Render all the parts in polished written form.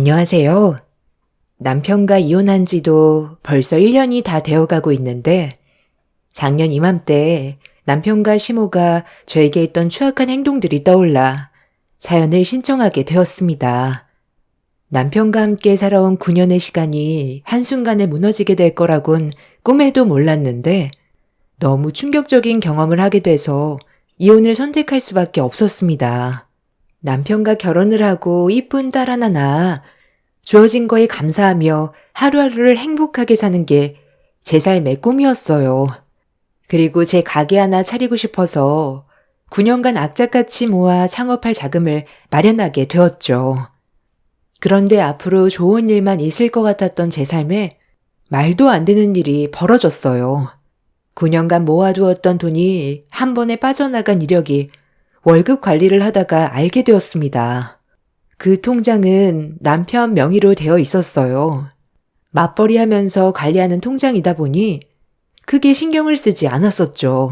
안녕하세요. 남편과 이혼한 지도 벌써 1년이 다 되어가고 있는데, 작년 이맘때 남편과 시모가 저에게 했던 추악한 행동들이 떠올라 사연을 신청하게 되었습니다. 남편과 함께 살아온 9년의 시간이 한순간에 무너지게 될 거라곤 꿈에도 몰랐는데, 너무 충격적인 경험을 하게 돼서 이혼을 선택할 수밖에 없었습니다. 남편과 결혼을 하고 이쁜 딸 하나 낳아 주어진 거에 감사하며 하루하루를 행복하게 사는 게 제 삶의 꿈이었어요. 그리고 제 가게 하나 차리고 싶어서 9년간 악착같이 모아 창업할 자금을 마련하게 되었죠. 그런데 앞으로 좋은 일만 있을 것 같았던 제 삶에 말도 안 되는 일이 벌어졌어요. 9년간 모아두었던 돈이 한 번에 빠져나간 이력이 월급 관리를 하다가 알게 되었습니다. 그 통장은 남편 명의로 되어 있었어요. 맞벌이 하면서 관리하는 통장이다 보니 크게 신경을 쓰지 않았었죠.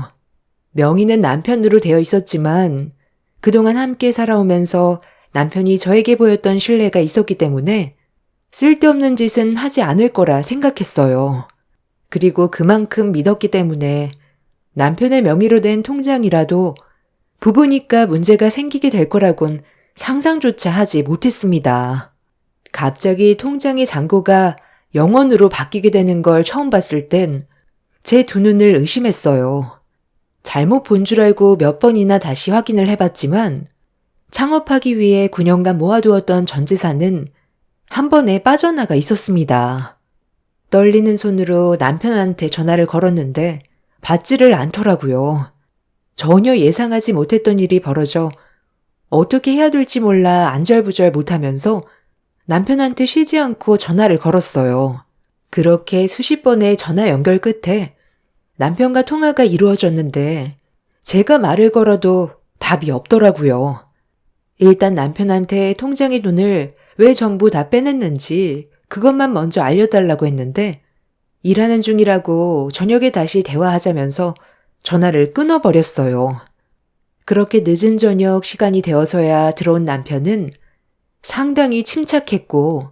명의는 남편으로 되어 있었지만 그동안 함께 살아오면서 남편이 저에게 보였던 신뢰가 있었기 때문에 쓸데없는 짓은 하지 않을 거라 생각했어요. 그리고 그만큼 믿었기 때문에 남편의 명의로 된 통장이라도 부부니까 문제가 생기게 될 거라곤 상상조차 하지 못했습니다. 갑자기 통장의 잔고가 0원으로 바뀌게 되는 걸 처음 봤을 땐 제 두 눈을 의심했어요. 잘못 본 줄 알고 몇 번이나 다시 확인을 해봤지만 창업하기 위해 9년간 모아두었던 전 재산은 한 번에 빠져나가 있었습니다. 떨리는 손으로 남편한테 전화를 걸었는데 받지를 않더라고요. 전혀 예상하지 못했던 일이 벌어져 어떻게 해야 될지 몰라 안절부절 못하면서 남편한테 쉬지 않고 전화를 걸었어요. 그렇게 수십 번의 전화 연결 끝에 남편과 통화가 이루어졌는데 제가 말을 걸어도 답이 없더라고요. 일단 남편한테 통장의 돈을 왜 전부 다 빼냈는지 그것만 먼저 알려달라고 했는데 일하는 중이라고 저녁에 다시 대화하자면서 전화를 끊어버렸어요. 그렇게 늦은 저녁 시간이 되어서야 들어온 남편은 상당히 침착했고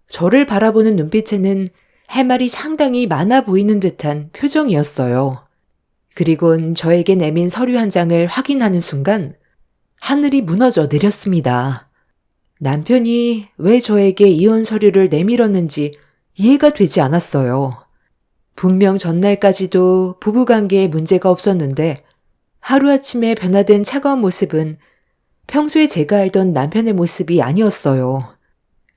저를 바라보는 눈빛에는 할 말이 상당히 많아 보이는 듯한 표정이었어요. 그리곤 저에게 내민 서류 한 장을 확인하는 순간 하늘이 무너져 내렸습니다. 남편이 왜 저에게 이혼 서류를 내밀었는지 이해가 되지 않았어요. 분명 전날까지도 부부관계에 문제가 없었는데 하루아침에 변화된 차가운 모습은 평소에 제가 알던 남편의 모습이 아니었어요.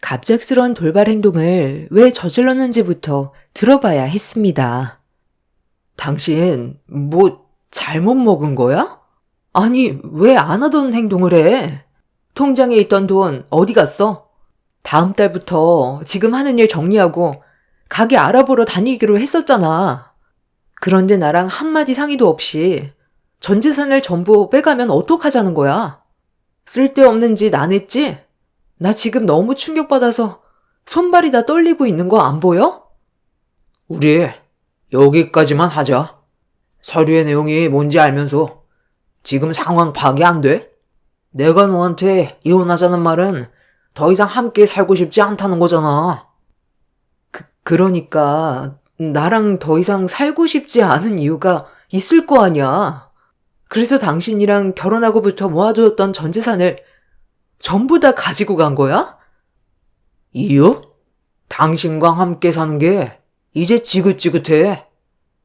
갑작스러운 돌발 행동을 왜 저질렀는지부터 들어봐야 했습니다. 당신 뭐 잘못 먹은 거야? 아니 왜 안 하던 행동을 해? 통장에 있던 돈 어디 갔어? 다음 달부터 지금 하는 일 정리하고 가게 알아보러 다니기로 했었잖아. 그런데 나랑 한마디 상의도 없이 전 재산을 전부 빼가면 어떡하자는 거야? 쓸데없는 짓 안 했지? 나 지금 너무 충격받아서 손발이 다 떨리고 있는 거 안 보여? 우리 여기까지만 하자. 서류의 내용이 뭔지 알면서 지금 상황 파악이 안 돼? 내가 너한테 이혼하자는 말은 더 이상 함께 살고 싶지 않다는 거잖아. 그러니까 나랑 더 이상 살고 싶지 않은 이유가 있을 거 아니야. 그래서 당신이랑 결혼하고부터 모아두었던 전 재산을 전부 다 가지고 간 거야? 이유? 당신과 함께 사는 게 이제 지긋지긋해.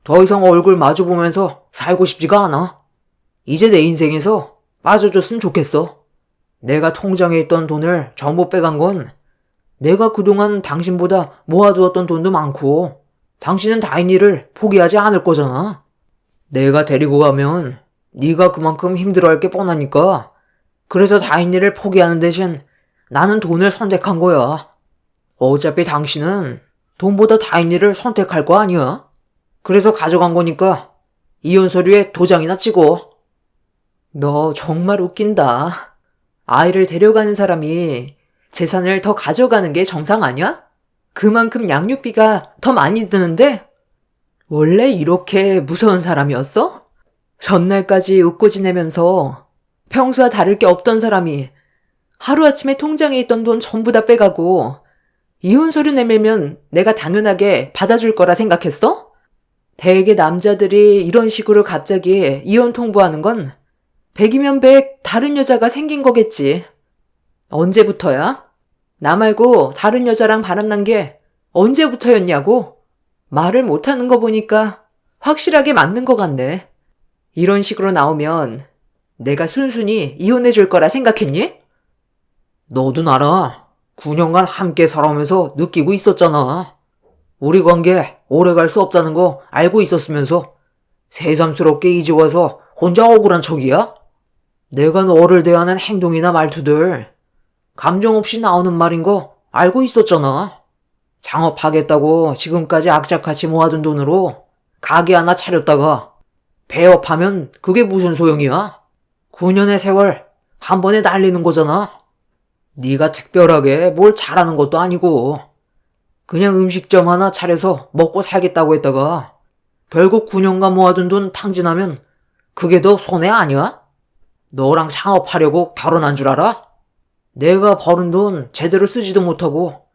더 이상 얼굴 마주보면서 살고 싶지가 않아. 이제 내 인생에서 빠져줬으면 좋겠어. 내가 통장에 있던 돈을 전부 빼간 건 내가 그동안 당신보다 모아두었던 돈도 많고 당신은 다인이를 포기하지 않을 거잖아. 내가 데리고 가면 네가 그만큼 힘들어할 게 뻔하니까 그래서 다인이를 포기하는 대신 나는 돈을 선택한 거야. 어차피 당신은 돈보다 다인이를 선택할 거 아니야. 그래서 가져간 거니까 이혼 서류에 도장이나 찍어. 너 정말 웃긴다. 아이를 데려가는 사람이 재산을 더 가져가는 게 정상 아니야? 그만큼 양육비가 더 많이 드는데? 원래 이렇게 무서운 사람이었어? 전날까지 웃고 지내면서 평소와 다를 게 없던 사람이 하루아침에 통장에 있던 돈 전부 다 빼가고 이혼 서류 내밀면 내가 당연하게 받아줄 거라 생각했어? 대개 남자들이 이런 식으로 갑자기 이혼 통보하는 건 100이면 100 다른 여자가 생긴 거겠지. 언제부터야? 나 말고 다른 여자랑 바람난 게 언제부터였냐고? 말을 못하는 거 보니까 확실하게 맞는 것 같네. 이런 식으로 나오면 내가 순순히 이혼해 줄 거라 생각했니? 너도 나랑 9년간 함께 살아오면서 느끼고 있었잖아. 우리 관계 오래 갈 수 없다는 거 알고 있었으면서 새삼스럽게 이제 와서 혼자 억울한 척이야? 내가 너를 대하는 행동이나 말투들 감정 없이 나오는 말인 거 알고 있었잖아. 창업하겠다고 지금까지 악착같이 모아둔 돈으로 가게 하나 차렸다가 폐업하면 그게 무슨 소용이야? 9년의 세월 한 번에 날리는 거잖아. 네가 특별하게 뭘 잘하는 것도 아니고 그냥 음식점 하나 차려서 먹고 살겠다고 했다가 결국 9년간 모아둔 돈 탕진하면 그게 더 손해 아니야? 너랑 창업하려고 결혼한 줄 알아? 내가 버는 돈 제대로 쓰지도 못하고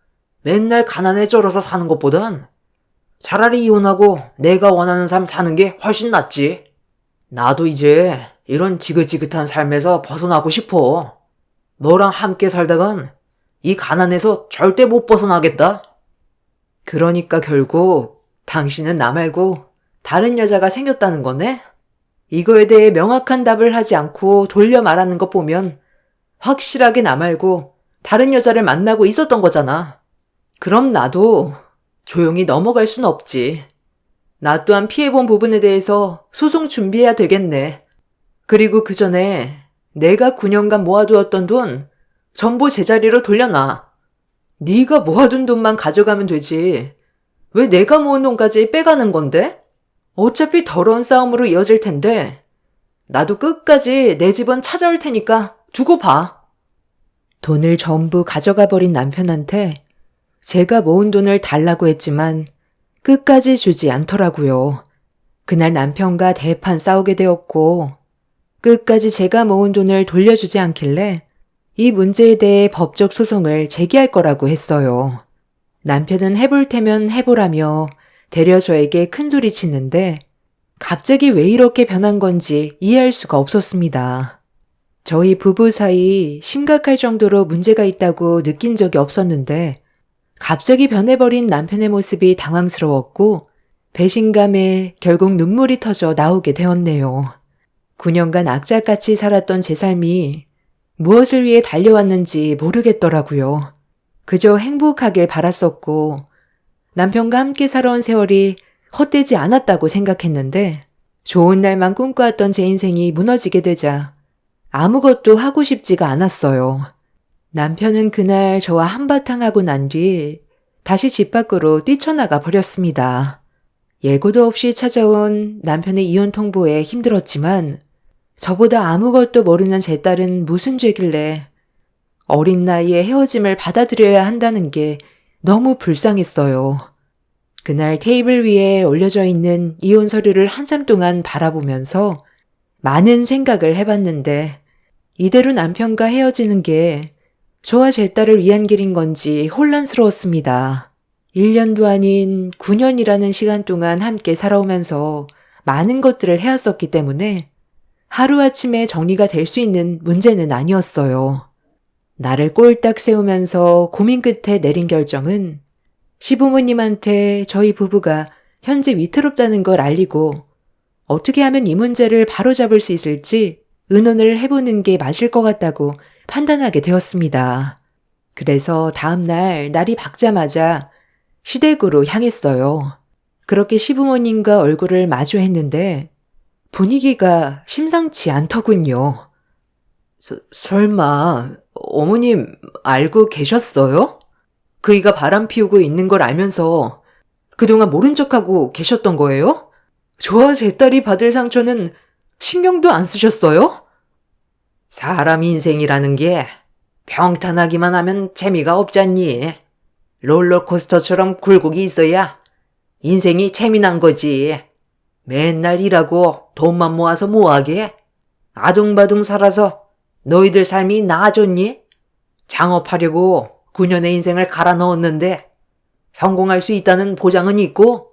맨날 가난에 쩔어서 사는 것보단 차라리 이혼하고 내가 원하는 삶 사는 게 훨씬 낫지. 나도 이제 이런 지긋지긋한 삶에서 벗어나고 싶어. 너랑 함께 살다간 이 가난에서 절대 못 벗어나겠다. 그러니까 결국 당신은 나 말고 다른 여자가 생겼다는 거네? 이거에 대해 명확한 답을 하지 않고 돌려 말하는 것 보면 확실하게 나 말고 다른 여자를 만나고 있었던 거잖아. 그럼 나도 조용히 넘어갈 순 없지. 나 또한 피해본 부분에 대해서 소송 준비해야 되겠네. 그리고 그 전에 내가 9년간 모아두었던 돈 전부 제자리로 돌려놔. 네가 모아둔 돈만 가져가면 되지. 왜 내가 모은 돈까지 빼가는 건데? 어차피 더러운 싸움으로 이어질 텐데 나도 끝까지 내 집은 찾아올 테니까 두고 봐. 돈을 전부 가져가 버린 남편한테 제가 모은 돈을 달라고 했지만 끝까지 주지 않더라고요. 그날 남편과 대판 싸우게 되었고 끝까지 제가 모은 돈을 돌려주지 않길래 이 문제에 대해 법적 소송을 제기할 거라고 했어요. 남편은 해볼 테면 해보라며 되려 저에게 큰소리 치는데 갑자기 왜 이렇게 변한 건지 이해할 수가 없었습니다. 저희 부부 사이 심각할 정도로 문제가 있다고 느낀 적이 없었는데 갑자기 변해버린 남편의 모습이 당황스러웠고 배신감에 결국 눈물이 터져 나오게 되었네요. 9년간 악착같이 살았던 제 삶이 무엇을 위해 달려왔는지 모르겠더라고요. 그저 행복하길 바랐었고 남편과 함께 살아온 세월이 헛되지 않았다고 생각했는데 좋은 날만 꿈꿔왔던 제 인생이 무너지게 되자 아무것도 하고 싶지가 않았어요. 남편은 그날 저와 한바탕 하고 난 뒤 다시 집 밖으로 뛰쳐나가 버렸습니다. 예고도 없이 찾아온 남편의 이혼 통보에 힘들었지만 저보다 아무것도 모르는 제 딸은 무슨 죄길래 어린 나이에 헤어짐을 받아들여야 한다는 게 너무 불쌍했어요. 그날 테이블 위에 올려져 있는 이혼 서류를 한참 동안 바라보면서 많은 생각을 해봤는데 이대로 남편과 헤어지는 게 저와 제 딸을 위한 길인 건지 혼란스러웠습니다. 1년도 아닌 9년이라는 시간 동안 함께 살아오면서 많은 것들을 해왔었기 때문에 하루아침에 정리가 될 수 있는 문제는 아니었어요. 나를 꼴딱 세우면서 고민 끝에 내린 결정은 시부모님한테 저희 부부가 현재 위태롭다는 걸 알리고 어떻게 하면 이 문제를 바로잡을 수 있을지 의논을 해보는 게 맞을 것 같다고 판단하게 되었습니다. 그래서 다음날 날이 밝자마자 시댁으로 향했어요. 그렇게 시부모님과 얼굴을 마주했는데 분위기가 심상치 않더군요. 설마 어머님 알고 계셨어요? 그이가 바람 피우고 있는 걸 알면서 그동안 모른 척하고 계셨던 거예요? 저와 제 딸이 받을 상처는 신경도 안 쓰셨어요? 사람 인생이라는 게 평탄하기만 하면 재미가 없잖니. 롤러코스터처럼 굴곡이 있어야 인생이 재미난 거지. 맨날 일하고 돈만 모아서 뭐하게? 아둥바둥 살아서 너희들 삶이 나아졌니? 창업하려고 9년의 인생을 갈아 넣었는데 성공할 수 있다는 보장은 있고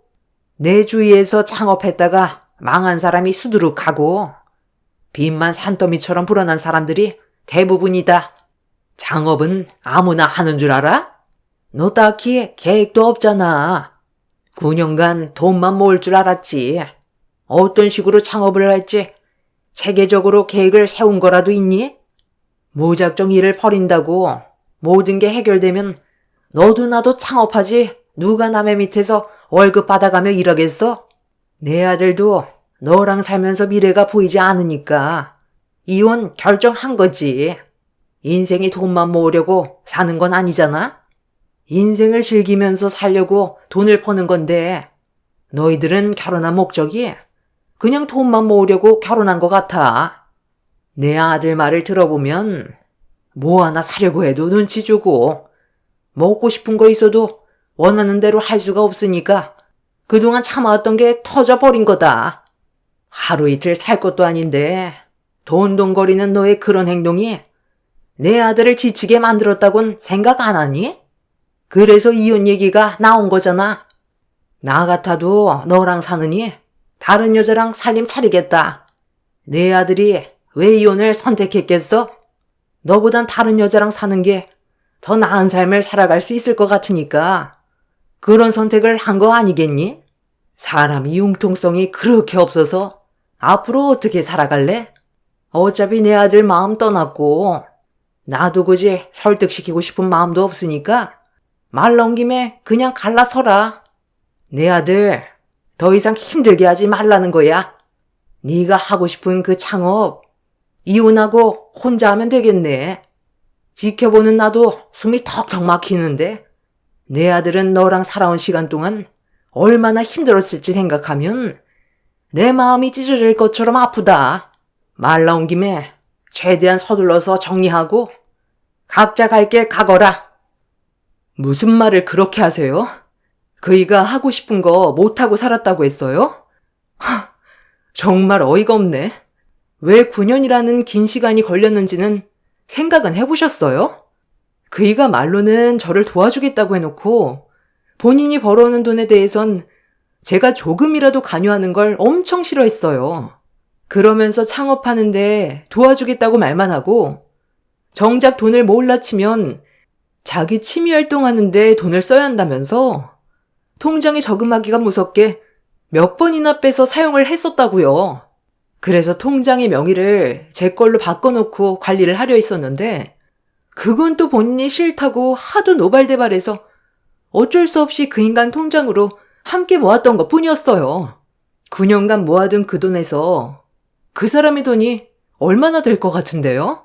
내 주위에서 창업했다가 망한 사람이 수두룩하고 빚만 산더미처럼 불어난 사람들이 대부분이다. 창업은 아무나 하는 줄 알아? 너 딱히 계획도 없잖아. 9년간 돈만 모을 줄 알았지. 어떤 식으로 창업을 할지 체계적으로 계획을 세운 거라도 있니? 무작정 일을 벌인다고 모든 게 해결되면 너도 나도 창업하지 누가 남의 밑에서 월급 받아가며 일하겠어? 내 아들도 너랑 살면서 미래가 보이지 않으니까 이혼 결정한 거지. 인생이 돈만 모으려고 사는 건 아니잖아? 인생을 즐기면서 살려고 돈을 버는 건데 너희들은 결혼한 목적이 그냥 돈만 모으려고 결혼한 것 같아. 내 아들 말을 들어보면 뭐 하나 사려고 해도 눈치 주고 먹고 싶은 거 있어도 원하는 대로 할 수가 없으니까 그동안 참아왔던 게 터져버린 거다. 하루 이틀 살 것도 아닌데 돈돈거리는 너의 그런 행동이 내 아들을 지치게 만들었다곤 생각 안 하니? 그래서 이혼 얘기가 나온 거잖아. 나 같아도 너랑 사느니 다른 여자랑 살림 차리겠다. 내 아들이 왜 이혼을 선택했겠어? 너보단 다른 여자랑 사는 게 더 나은 삶을 살아갈 수 있을 것 같으니까 그런 선택을 한 거 아니겠니? 사람이 융통성이 그렇게 없어서 앞으로 어떻게 살아갈래? 어차피 내 아들 마음 떠났고 나도 굳이 설득시키고 싶은 마음도 없으니까 말 나온 김에 그냥 갈라서라. 내 아들 더 이상 힘들게 하지 말라는 거야. 네가 하고 싶은 그 창업 이혼하고 혼자 하면 되겠네. 지켜보는 나도 숨이 턱턱 막히는데 내 아들은 너랑 살아온 시간 동안 얼마나 힘들었을지 생각하면 내 마음이 찢어질 것처럼 아프다. 말 나온 김에 최대한 서둘러서 정리하고 각자 갈 길 가거라. 무슨 말을 그렇게 하세요? 그이가 하고 싶은 거 못하고 살았다고 했어요? 정말 어이가 없네. 왜 9년이라는 긴 시간이 걸렸는지는 생각은 해보셨어요? 그이가 말로는 저를 도와주겠다고 해놓고 본인이 벌어오는 돈에 대해선 제가 조금이라도 관여하는 걸 엄청 싫어했어요. 그러면서 창업하는데 도와주겠다고 말만 하고 정작 돈을 모을라 치면 자기 취미 활동하는데 돈을 써야 한다면서 통장에 저금하기가 무섭게 몇 번이나 빼서 사용을 했었다고요. 그래서 통장의 명의를 제 걸로 바꿔놓고 관리를 하려 했었는데 그건 또 본인이 싫다고 하도 노발대발해서 어쩔 수 없이 그 인간 통장으로 함께 모았던 것 뿐이었어요. 9년간 모아둔 그 돈에서 그 사람의 돈이 얼마나 될 것 같은데요?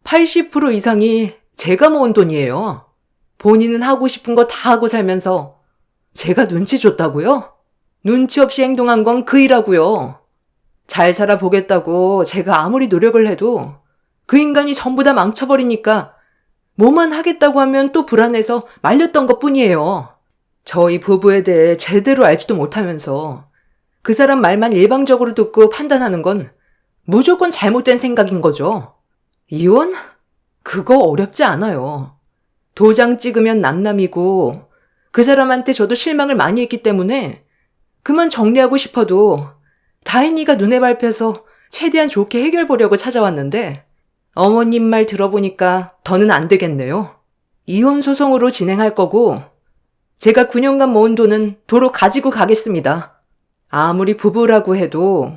80% 이상이 제가 모은 돈이에요. 본인은 하고 싶은 거 다 하고 살면서 제가 눈치 줬다고요? 눈치 없이 행동한 건 그이라고요. 잘 살아보겠다고 제가 아무리 노력을 해도 그 인간이 전부 다 망쳐버리니까 뭐만 하겠다고 하면 또 불안해서 말렸던 것뿐이에요. 저희 부부에 대해 제대로 알지도 못하면서 그 사람 말만 일방적으로 듣고 판단하는 건 무조건 잘못된 생각인 거죠. 이혼? 그거 어렵지 않아요. 도장 찍으면 남남이고 그 사람한테 저도 실망을 많이 했기 때문에 그만 정리하고 싶어도 다행히가 눈에 밟혀서 최대한 좋게 해결 보려고 찾아왔는데 어머님 말 들어보니까 더는 안 되겠네요. 이혼 소송으로 진행할 거고 제가 9년간 모은 돈은 도로 가지고 가겠습니다. 아무리 부부라고 해도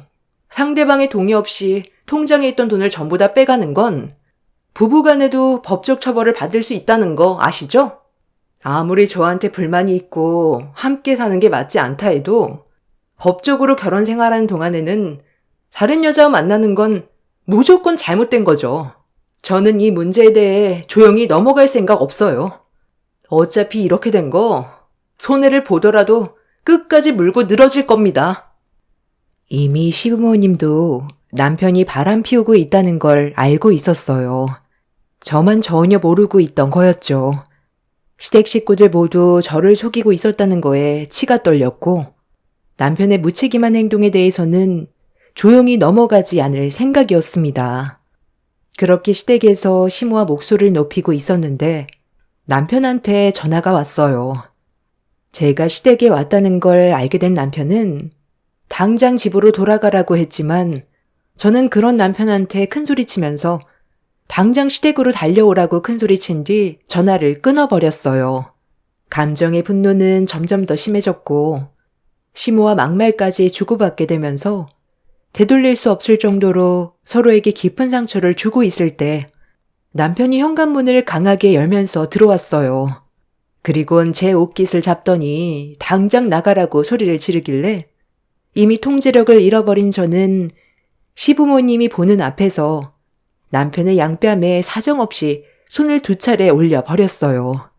상대방의 동의 없이 통장에 있던 돈을 전부 다 빼가는 건 부부간에도 법적 처벌을 받을 수 있다는 거 아시죠? 아무리 저한테 불만이 있고 함께 사는 게 맞지 않다 해도 법적으로 결혼 생활하는 동안에는 다른 여자와 만나는 건 무조건 잘못된 거죠. 저는 이 문제에 대해 조용히 넘어갈 생각 없어요. 어차피 이렇게 된 거 손해를 보더라도 끝까지 물고 늘어질 겁니다. 이미 시부모님도 남편이 바람 피우고 있다는 걸 알고 있었어요. 저만 전혀 모르고 있던 거였죠. 시댁 식구들 모두 저를 속이고 있었다는 거에 치가 떨렸고 남편의 무책임한 행동에 대해서는 조용히 넘어가지 않을 생각이었습니다. 그렇게 시댁에서 시모와 목소리를 높이고 있었는데 남편한테 전화가 왔어요. 제가 시댁에 왔다는 걸 알게 된 남편은 당장 집으로 돌아가라고 했지만 저는 그런 남편한테 큰소리치면서 당장 시댁으로 달려오라고 큰소리친 뒤 전화를 끊어버렸어요. 감정의 분노는 점점 더 심해졌고 시모와 막말까지 주고받게 되면서 되돌릴 수 없을 정도로 서로에게 깊은 상처를 주고 있을 때 남편이 현관문을 강하게 열면서 들어왔어요. 그리곤 제 옷깃을 잡더니 당장 나가라고 소리를 지르길래 이미 통제력을 잃어버린 저는 시부모님이 보는 앞에서 남편의 양뺨에 사정없이 손을 2차례 올려 버렸어요.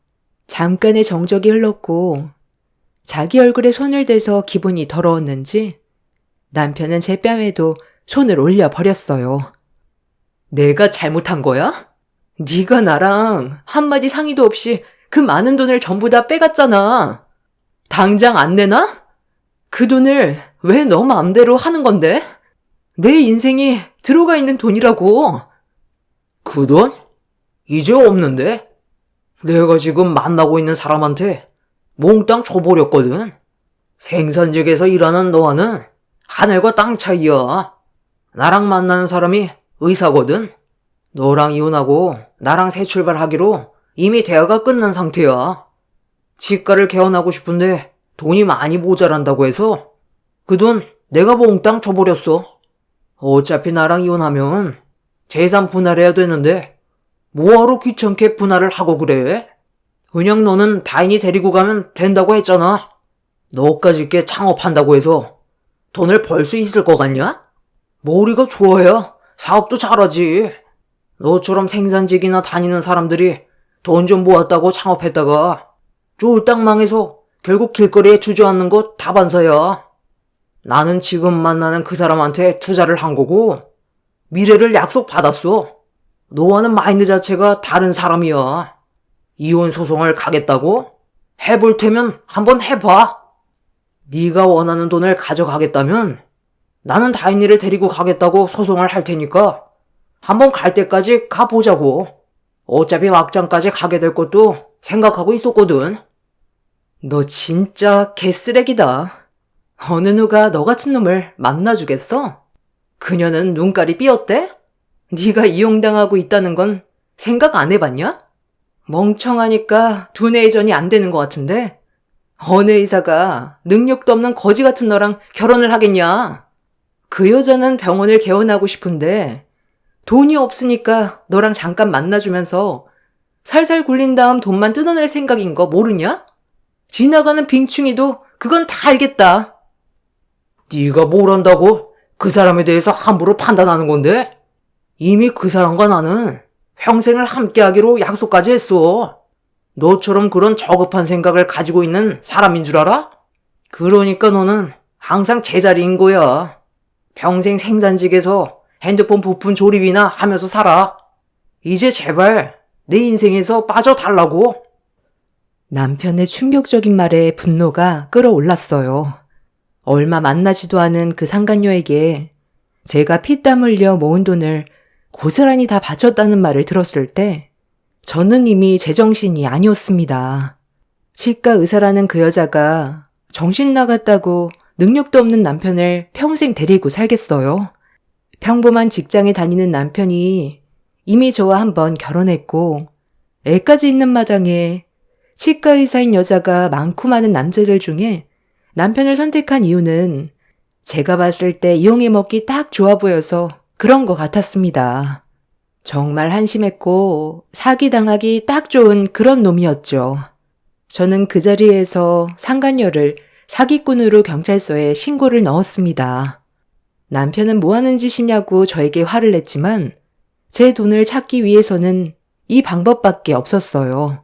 잠깐의 정적이 흘렀고 자기 얼굴에 손을 대서 기분이 더러웠는지 남편은 제 뺨에도 손을 올려 버렸어요. 내가 잘못한 거야? 네가 나랑 한마디 상의도 없이 그 많은 돈을 전부 다 빼갔잖아. 당장 안 내놔? 그 돈을 왜 너 마음대로 하는 건데? 내 인생이 들어가 있는 돈이라고. 그 돈? 이제 없는데? 내가 지금 만나고 있는 사람한테 몽땅 줘버렸거든. 생산직에서 일하는 너와는 하늘과 땅 차이야. 나랑 만나는 사람이 의사거든. 너랑 이혼하고 나랑 새 출발하기로 이미 대화가 끝난 상태야. 치과를 개원하고 싶은데 돈이 많이 모자란다고 해서 그 돈 내가 몽땅 줘버렸어. 어차피 나랑 이혼하면 재산 분할해야 되는데 뭐하러 귀찮게 분할을 하고 그래? 그냥 너는 다인이 데리고 가면 된다고 했잖아. 너까지 게 창업한다고 해서 돈을 벌 수 있을 것 같냐? 머리가 좋아야 사업도 잘하지. 너처럼 생산직이나 다니는 사람들이 돈 좀 모았다고 창업했다가 쫄딱 망해서 결국 길거리에 주저앉는 거 다반사야. 나는 지금 만나는 그 사람한테 투자를 한 거고 미래를 약속받았어. 너와는 마인드 자체가 다른 사람이야. 이혼 소송을 가겠다고? 해볼 테면 한번 해봐. 네가 원하는 돈을 가져가겠다면 나는 다인이를 데리고 가겠다고 소송을 할 테니까 한번 갈 때까지 가보자고. 어차피 막장까지 가게 될 것도 생각하고 있었거든. 너 진짜 개쓰레기다. 어느 누가 너 같은 놈을 만나주겠어? 그녀는 눈깔이 삐었대? 네가 이용당하고 있다는 건 생각 안 해봤냐? 멍청하니까 두뇌 회전이 안 되는 것 같은데 어느 의사가 능력도 없는 거지 같은 너랑 결혼을 하겠냐? 그 여자는 병원을 개원하고 싶은데 돈이 없으니까 너랑 잠깐 만나주면서 살살 굴린 다음 돈만 뜯어낼 생각인 거 모르냐? 지나가는 빙충이도 그건 다 알겠다. 네가 뭘 안다고 그 사람에 대해서 함부로 판단하는 건데? 이미 그 사람과 나는 평생을 함께하기로 약속까지 했어. 너처럼 그런 저급한 생각을 가지고 있는 사람인 줄 알아? 그러니까 너는 항상 제자리인 거야. 평생 생산직에서 핸드폰 부품 조립이나 하면서 살아. 이제 제발 내 인생에서 빠져달라고. 남편의 충격적인 말에 분노가 끌어올랐어요. 얼마 만나지도 않은 그 상간녀에게 제가 피땀 흘려 모은 돈을 고스란히 다 바쳤다는 말을 들었을 때 저는 이미 제정신이 아니었습니다. 치과 의사라는 그 여자가 정신 나갔다고 능력도 없는 남편을 평생 데리고 살겠어요? 평범한 직장에 다니는 남편이 이미 저와 한번 결혼했고 애까지 있는 마당에 치과 의사인 여자가 많고 많은 남자들 중에 남편을 선택한 이유는 제가 봤을 때 이용해 먹기 딱 좋아 보여서 그런 것 같았습니다. 정말 한심했고 사기당하기 딱 좋은 그런 놈이었죠. 저는 그 자리에서 상간녀를 사기꾼으로 경찰서에 신고를 넣었습니다. 남편은 뭐 하는 짓이냐고 저에게 화를 냈지만 제 돈을 찾기 위해서는 이 방법밖에 없었어요.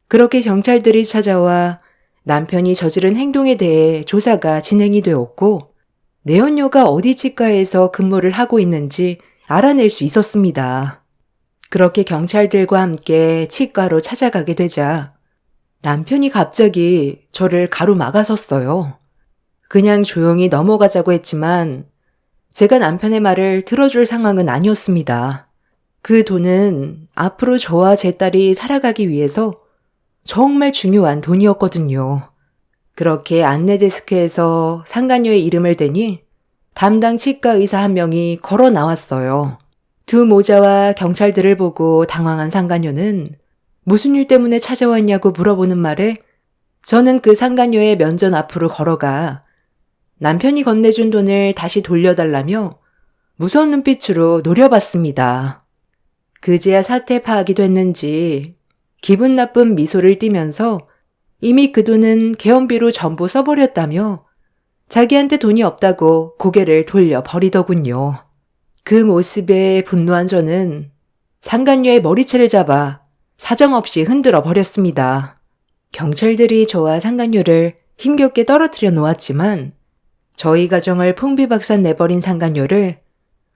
그렇게 경찰들이 찾아와 남편이 저지른 행동에 대해 조사가 진행이 되었고 내연녀가 어디 치과에서 근무를 하고 있는지 알아낼 수 있었습니다. 그렇게 경찰들과 함께 치과로 찾아가게 되자 남편이 갑자기 저를 가로막아섰어요. 그냥 조용히 넘어가자고 했지만 제가 남편의 말을 들어줄 상황은 아니었습니다. 그 돈은 앞으로 저와 제 딸이 살아가기 위해서 정말 중요한 돈이었거든요. 그렇게 안내데스크에서 상간녀의 이름을 대니 담당 치과 의사 한 명이 걸어 나왔어요. 두 모자와 경찰들을 보고 당황한 상간녀는 무슨 일 때문에 찾아왔냐고 물어보는 말에 저는 그 상간녀의 면전 앞으로 걸어가 남편이 건네준 돈을 다시 돌려달라며 무서운 눈빛으로 노려봤습니다. 그제야 사태 파악이 됐는지 기분 나쁜 미소를 띠면서 이미 그 돈은 개원비로 전부 써버렸다며 자기한테 돈이 없다고 고개를 돌려버리더군요. 그 모습에 분노한 저는 상간녀의 머리채를 잡아 사정없이 흔들어 버렸습니다. 경찰들이 저와 상간녀를 힘겹게 떨어뜨려 놓았지만 저희 가정을 풍비박산 내버린 상간녀를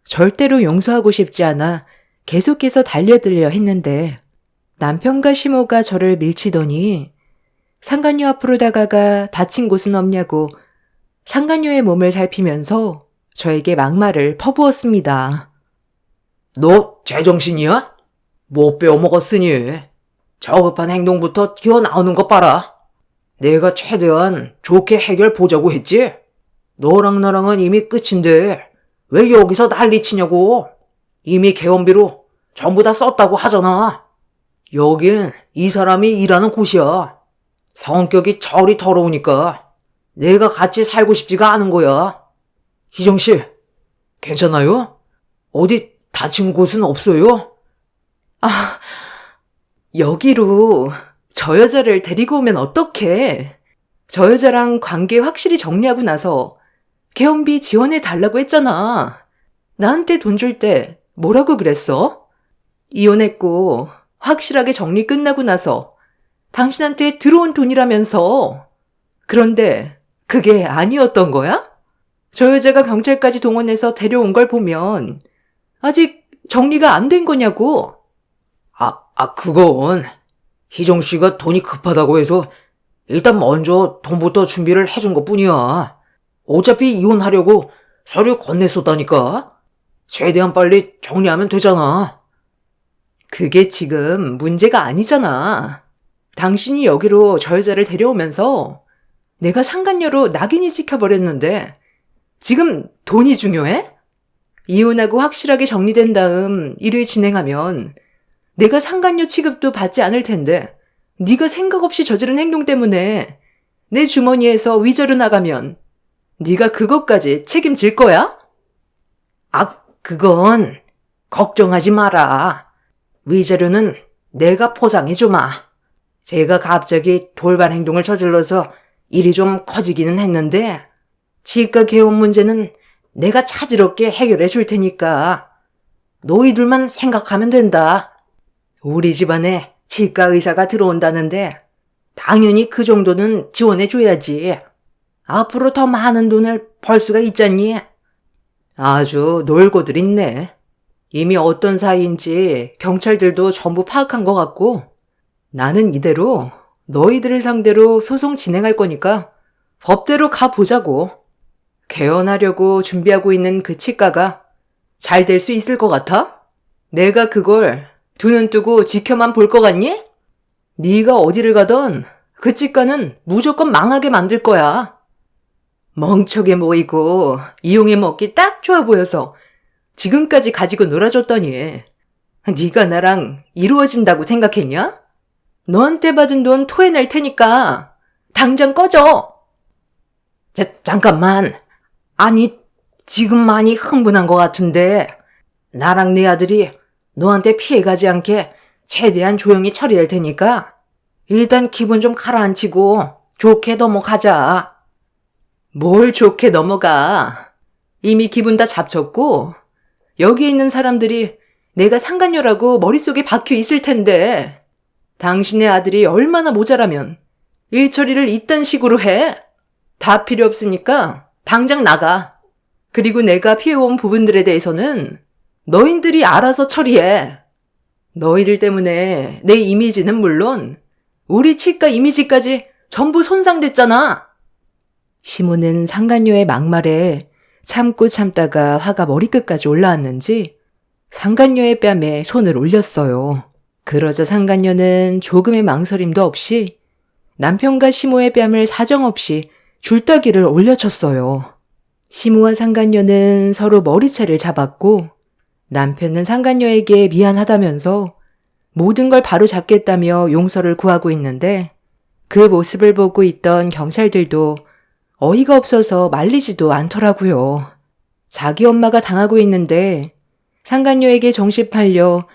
절대로 용서하고 싶지 않아 계속해서 달려들려 했는데 남편과 시모가 저를 밀치더니 상간녀 앞으로 다가가 다친 곳은 없냐고 상간녀의 몸을 살피면서 저에게 막말을 퍼부었습니다. 너 제정신이야? 못 빼어먹었으니 저급한 행동부터 튀어나오는 것 봐라. 내가 최대한 좋게 해결 보자고 했지? 너랑 나랑은 이미 끝인데 왜 여기서 난리치냐고. 이미 개원비로 전부 다 썼다고 하잖아. 여긴 이 사람이 일하는 곳이야. 성격이 저리 더러우니까 내가 같이 살고 싶지가 않은 거야. 희정씨, 괜찮아요? 어디 다친 곳은 없어요? 여기로 저 여자를 데리고 오면 어떡해? 저 여자랑 관계 확실히 정리하고 나서 개원비 지원해 달라고 했잖아. 나한테 돈 줄 때 뭐라고 그랬어? 이혼했고 확실하게 정리 끝나고 나서 당신한테 들어온 돈이라면서. 그런데 그게 아니었던 거야? 저 여자가 경찰까지 동원해서 데려온 걸 보면 아직 정리가 안 된 거냐고. 그건 희정씨가 돈이 급하다고 해서 일단 먼저 돈부터 준비를 해준 것 뿐이야. 어차피 이혼하려고 서류 건넸었다니까. 최대한 빨리 정리하면 되잖아. 그게 지금 문제가 아니잖아. 당신이 여기로 저 여자를 데려오면서 내가 상간녀로 낙인이 찍혀버렸는데 지금 돈이 중요해? 이혼하고 확실하게 정리된 다음 일을 진행하면 내가 상간녀 취급도 받지 않을 텐데 네가 생각 없이 저지른 행동 때문에 내 주머니에서 위자료 나가면 네가 그것까지 책임질 거야? 그건 걱정하지 마라. 위자료는 내가 포상해주마. 제가 갑자기 돌발 행동을 저질러서 일이 좀 커지기는 했는데 치과 개원 문제는 내가 차질없게 해결해 줄 테니까 너희들만 생각하면 된다. 우리 집안에 치과 의사가 들어온다는데 당연히 그 정도는 지원해 줘야지. 앞으로 더 많은 돈을 벌 수가 있잖니. 아주 놀고들 있네. 이미 어떤 사이인지 경찰들도 전부 파악한 것 같고 나는 이대로 너희들을 상대로 소송 진행할 거니까 법대로 가보자고. 개원하려고 준비하고 있는 그 치과가 잘 될 수 있을 것 같아? 내가 그걸 두 눈 뜨고 지켜만 볼 것 같니? 네가 어디를 가던 그 치과는 무조건 망하게 만들 거야. 멍청해 보이고 이용해 먹기 딱 좋아 보여서 지금까지 가지고 놀아줬더니 네가 나랑 이루어진다고 생각했냐? 너한테 받은 돈 토해낼 테니까 당장 꺼져. 잠깐만. 아니, 지금 많이 흥분한 것 같은데 나랑 내 아들이 너한테 피해가지 않게 최대한 조용히 처리할 테니까 일단 기분 좀 가라앉히고 좋게 넘어가자. 뭘 좋게 넘어가. 이미 기분 다 잡쳤고 여기 있는 사람들이 내가 상간녀라고 머릿속에 박혀 있을 텐데 당신의 아들이 얼마나 모자라면 일 처리를 이딴 식으로 해? 다 필요 없으니까 당장 나가. 그리고 내가 피해온 부분들에 대해서는 너희들이 알아서 처리해. 너희들 때문에 내 이미지는 물론 우리 치과 이미지까지 전부 손상됐잖아. 시모는 상간녀의 막말에 참고 참다가 화가 머리끝까지 올라왔는지 상간녀의 뺨에 손을 올렸어요. 그러자 상간녀는 조금의 망설임도 없이 남편과 시모의 뺨을 사정없이 줄따기를 올려쳤어요. 시모와 상간녀는 서로 머리채를 잡았고 남편은 상간녀에게 미안하다면서 모든 걸 바로 잡겠다며 용서를 구하고 있는데 그 모습을 보고 있던 경찰들도 어이가 없어서 말리지도 않더라고요. 자기 엄마가 당하고 있는데 상간녀에게 정신 팔려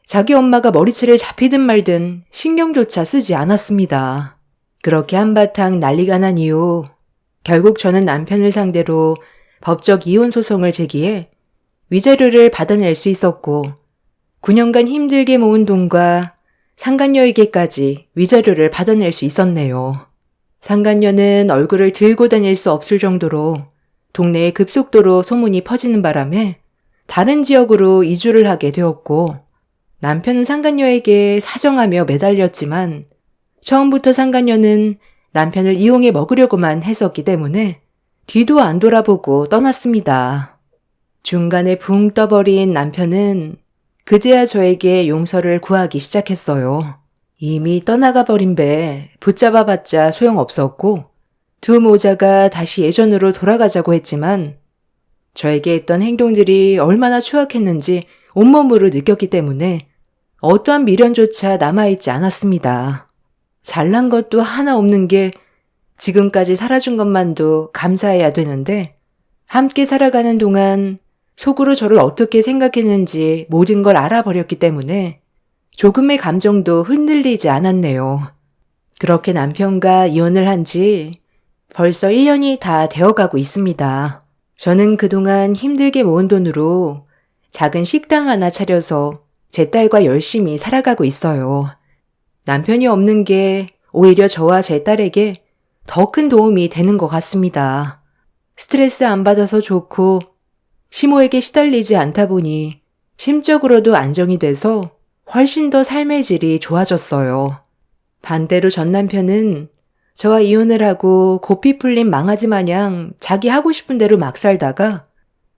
자기 엄마가 머리채를 잡히든 말든 신경조차 쓰지 않았습니다. 그렇게 한바탕 난리가 난 이후 결국 저는 남편을 상대로 법적 이혼 소송을 제기해 위자료를 받아낼 수 있었고 9년간 힘들게 모은 돈과 상간녀에게까지 위자료를 받아낼 수 있었네요. 상간녀는 얼굴을 들고 다닐 수 없을 정도로 동네에 급속도로 소문이 퍼지는 바람에 다른 지역으로 이주를 하게 되었고 남편은 상간녀에게 사정하며 매달렸지만 처음부터 상간녀는 남편을 이용해 먹으려고만 했었기 때문에 뒤도 안 돌아보고 떠났습니다. 중간에 붕 떠버린 남편은 그제야 저에게 용서를 구하기 시작했어요. 이미 떠나가 버린 배 붙잡아봤자 소용없었고 두 모자가 다시 예전으로 돌아가자고 했지만 저에게 했던 행동들이 얼마나 추악했는지 온몸으로 느꼈기 때문에 어떠한 미련조차 남아있지 않았습니다. 잘난 것도 하나 없는 게 지금까지 살아준 것만도 감사해야 되는데 함께 살아가는 동안 속으로 저를 어떻게 생각했는지 모든 걸 알아버렸기 때문에 조금의 감정도 흔들리지 않았네요. 그렇게 남편과 이혼을 한 지 벌써 1년이 다 되어가고 있습니다. 저는 그동안 힘들게 모은 돈으로 작은 식당 하나 차려서 제 딸과 열심히 살아가고 있어요. 남편이 없는 게 오히려 저와 제 딸에게 더 큰 도움이 되는 것 같습니다. 스트레스 안 받아서 좋고 시모에게 시달리지 않다 보니 심적으로도 안정이 돼서 훨씬 더 삶의 질이 좋아졌어요. 반대로 전 남편은 저와 이혼을 하고 고삐 풀린 망아지 마냥 자기 하고 싶은 대로 막 살다가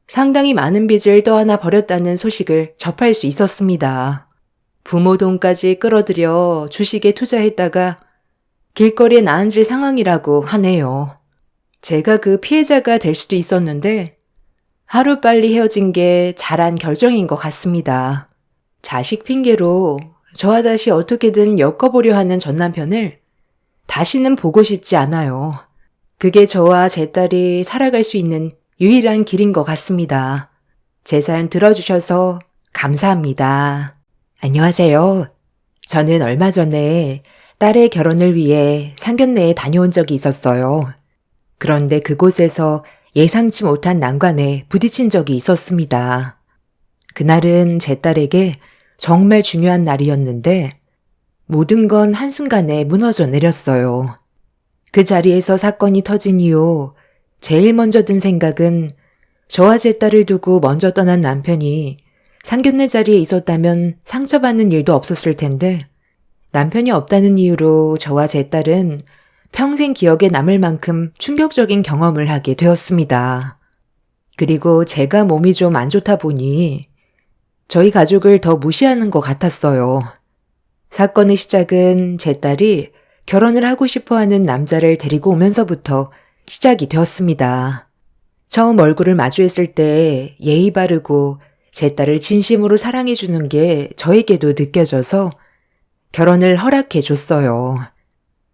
상당히 많은 빚을 떠안아 버렸다는 소식을 접할 수 있었습니다. 부모 돈까지 끌어들여 주식에 투자했다가 길거리에 나앉을 상황이라고 하네요. 제가 그 피해자가 될 수도 있었는데 하루빨리 헤어진 게 잘한 결정인 것 같습니다. 자식 핑계로 저와 다시 어떻게든 엮어보려 하는 전 남편을 다시는 보고 싶지 않아요. 그게 저와 제 딸이 살아갈 수 있는 유일한 길인 것 같습니다. 제 사연 들어주셔서 감사합니다. 안녕하세요. 저는 얼마 전에 딸의 결혼을 위해 상견례에 다녀온 적이 있었어요. 그런데 그곳에서 예상치 못한 난관에 부딪힌 적이 있었습니다. 그날은 제 딸에게 정말 중요한 날이었는데 모든 건 한순간에 무너져 내렸어요. 그 자리에서 사건이 터진 이후 제일 먼저 든 생각은 저와 제 딸을 두고 먼저 떠난 남편이 상견례 자리에 있었다면 상처받는 일도 없었을 텐데 남편이 없다는 이유로 저와 제 딸은 평생 기억에 남을 만큼 충격적인 경험을 하게 되었습니다. 그리고 제가 몸이 좀 안 좋다 보니 저희 가족을 더 무시하는 것 같았어요. 사건의 시작은 제 딸이 결혼을 하고 싶어하는 남자를 데리고 오면서부터 시작이 되었습니다. 처음 얼굴을 마주했을 때 예의 바르고 제 딸을 진심으로 사랑해주는 게 저에게도 느껴져서 결혼을 허락해 줬어요.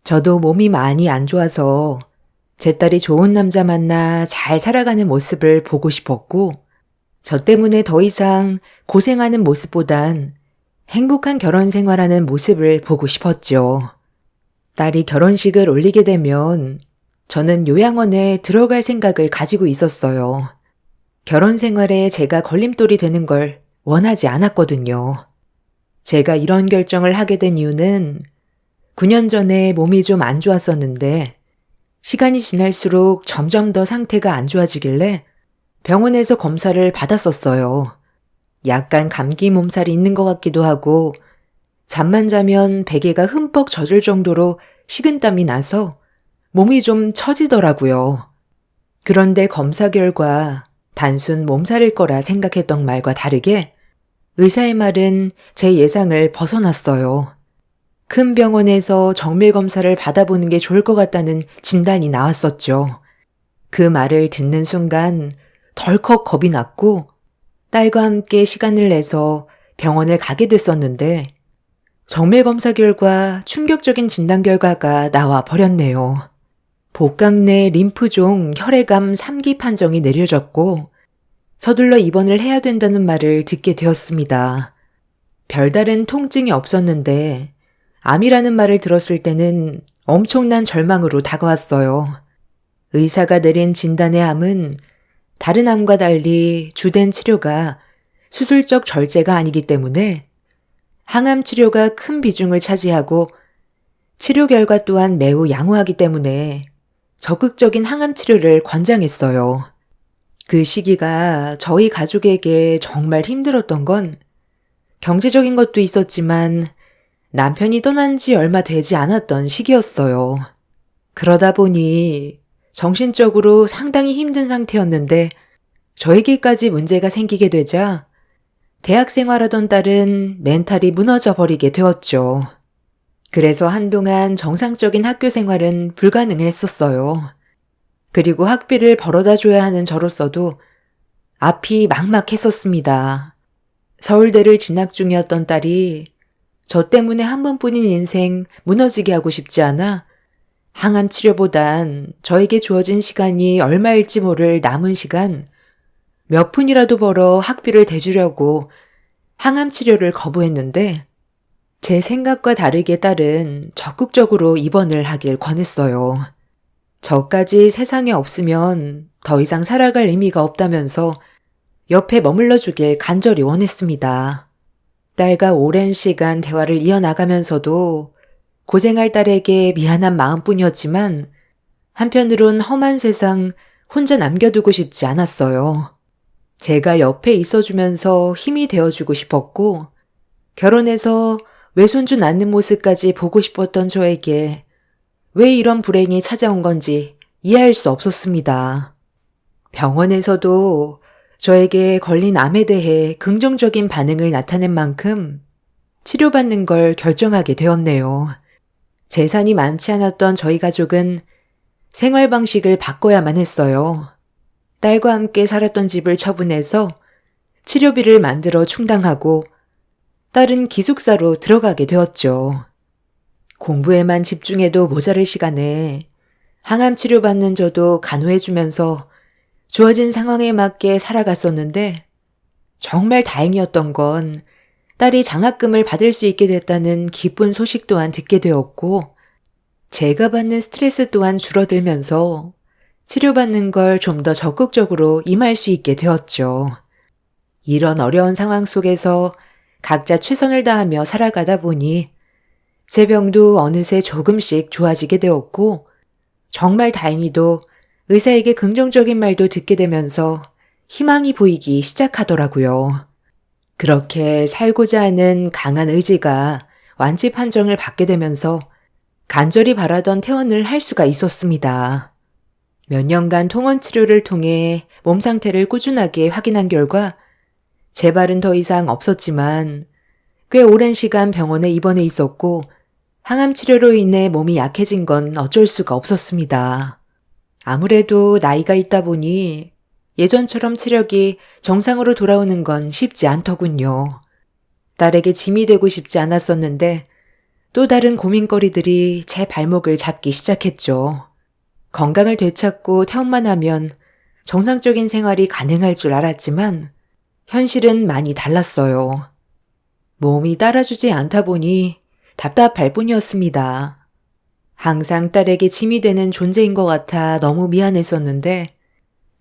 저도 몸이 많이 안 좋아서 제 딸이 좋은 남자 만나 잘 살아가는 모습을 보고 싶었고 저 때문에 더 이상 고생하는 모습보단 행복한 결혼 생활하는 모습을 보고 싶었죠. 딸이 결혼식을 올리게 되면 저는 요양원에 들어갈 생각을 가지고 있었어요. 결혼 생활에 제가 걸림돌이 되는 걸 원하지 않았거든요. 제가 이런 결정을 하게 된 이유는 9년 전에 몸이 좀 안 좋았었는데 시간이 지날수록 점점 더 상태가 안 좋아지길래 병원에서 검사를 받았었어요. 약간 감기 몸살이 있는 것 같기도 하고 잠만 자면 베개가 흠뻑 젖을 정도로 식은땀이 나서 몸이 좀 처지더라고요. 그런데 검사 결과 단순 몸살일 거라 생각했던 말과 다르게 의사의 말은 제 예상을 벗어났어요. 큰 병원에서 정밀 검사를 받아보는 게 좋을 것 같다는 진단이 나왔었죠. 그 말을 듣는 순간 덜컥 겁이 났고 딸과 함께 시간을 내서 병원을 가게 됐었는데 정밀 검사 결과 충격적인 진단 결과가 나와 버렸네요. 복강 내 림프종 혈액암 3기 판정이 내려졌고 서둘러 입원을 해야 된다는 말을 듣게 되었습니다. 별다른 통증이 없었는데 암이라는 말을 들었을 때는 엄청난 절망으로 다가왔어요. 의사가 내린 진단의 암은 다른 암과 달리 주된 치료가 수술적 절제가 아니기 때문에 항암 치료가 큰 비중을 차지하고 치료 결과 또한 매우 양호하기 때문에 적극적인 항암 치료를 권장했어요. 그 시기가 저희 가족에게 정말 힘들었던 건 경제적인 것도 있었지만 남편이 떠난 지 얼마 되지 않았던 시기였어요. 그러다 보니 정신적으로 상당히 힘든 상태였는데 저에게까지 문제가 생기게 되자 대학 생활하던 딸은 멘탈이 무너져 버리게 되었죠. 그래서 한동안 정상적인 학교 생활은 불가능했었어요. 그리고 학비를 벌어다 줘야 하는 저로서도 앞이 막막했었습니다. 서울대를 진학 중이었던 딸이 저 때문에 한 번뿐인 인생 무너지게 하고 싶지 않아 항암 치료보단 저에게 주어진 시간이 얼마일지 모를 남은 시간 몇 푼이라도 벌어 학비를 대주려고 항암 치료를 거부했는데 제 생각과 다르게 딸은 적극적으로 입원을 하길 권했어요. 저까지 세상에 없으면 더 이상 살아갈 의미가 없다면서 옆에 머물러 주길 간절히 원했습니다. 딸과 오랜 시간 대화를 이어나가면서도 고생할 딸에게 미안한 마음뿐이었지만 한편으론 험한 세상 혼자 남겨두고 싶지 않았어요. 제가 옆에 있어주면서 힘이 되어주고 싶었고 결혼해서 외손주 낳는 모습까지 보고 싶었던 저에게 왜 이런 불행이 찾아온 건지 이해할 수 없었습니다. 병원에서도 저에게 걸린 암에 대해 긍정적인 반응을 나타낸 만큼 치료받는 걸 결정하게 되었네요. 재산이 많지 않았던 저희 가족은 생활 방식을 바꿔야만 했어요. 딸과 함께 살았던 집을 처분해서 치료비를 만들어 충당하고 딸은 기숙사로 들어가게 되었죠. 공부에만 집중해도 모자랄 시간에 항암 치료받는 저도 간호해주면서 주어진 상황에 맞게 살아갔었는데 정말 다행이었던 건 딸이 장학금을 받을 수 있게 됐다는 기쁜 소식 또한 듣게 되었고 제가 받는 스트레스 또한 줄어들면서 치료받는 걸 좀 더 적극적으로 임할 수 있게 되었죠. 이런 어려운 상황 속에서 각자 최선을 다하며 살아가다 보니 제 병도 어느새 조금씩 좋아지게 되었고 정말 다행히도 의사에게 긍정적인 말도 듣게 되면서 희망이 보이기 시작하더라고요. 그렇게 살고자 하는 강한 의지가 완치 판정을 받게 되면서 간절히 바라던 퇴원을 할 수가 있었습니다. 몇 년간 통원 치료를 통해 몸 상태를 꾸준하게 확인한 결과 재발은 더 이상 없었지만 꽤 오랜 시간 병원에 입원해 있었고 항암 치료로 인해 몸이 약해진 건 어쩔 수가 없었습니다. 아무래도 나이가 있다 보니 예전처럼 체력이 정상으로 돌아오는 건 쉽지 않더군요. 딸에게 짐이 되고 싶지 않았었는데 또 다른 고민거리들이 제 발목을 잡기 시작했죠. 건강을 되찾고 퇴원만 하면 정상적인 생활이 가능할 줄 알았지만 현실은 많이 달랐어요. 몸이 따라주지 않다 보니 답답할 뿐이었습니다. 항상 딸에게 짐이 되는 존재인 것 같아 너무 미안했었는데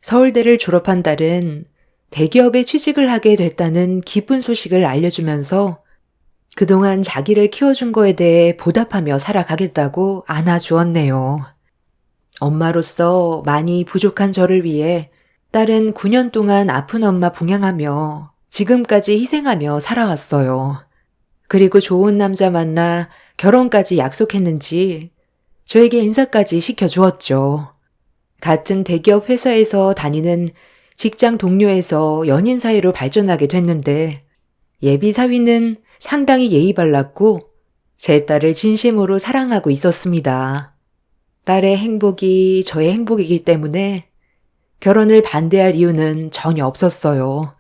서울대를 졸업한 딸은 대기업에 취직을 하게 됐다는 기쁜 소식을 알려주면서 그동안 자기를 키워준 거에 대해 보답하며 살아가겠다고 안아주었네요. 엄마로서 많이 부족한 저를 위해 딸은 9년 동안 아픈 엄마 봉양하며 지금까지 희생하며 살아왔어요. 그리고 좋은 남자 만나 결혼까지 약속했는지 저에게 인사까지 시켜주었죠. 같은 대기업 회사에서 다니는 직장 동료에서 연인 사이로 발전하게 됐는데 예비 사위는 상당히 예의 발랐고 제 딸을 진심으로 사랑하고 있었습니다. 딸의 행복이 저의 행복이기 때문에 결혼을 반대할 이유는 전혀 없었어요.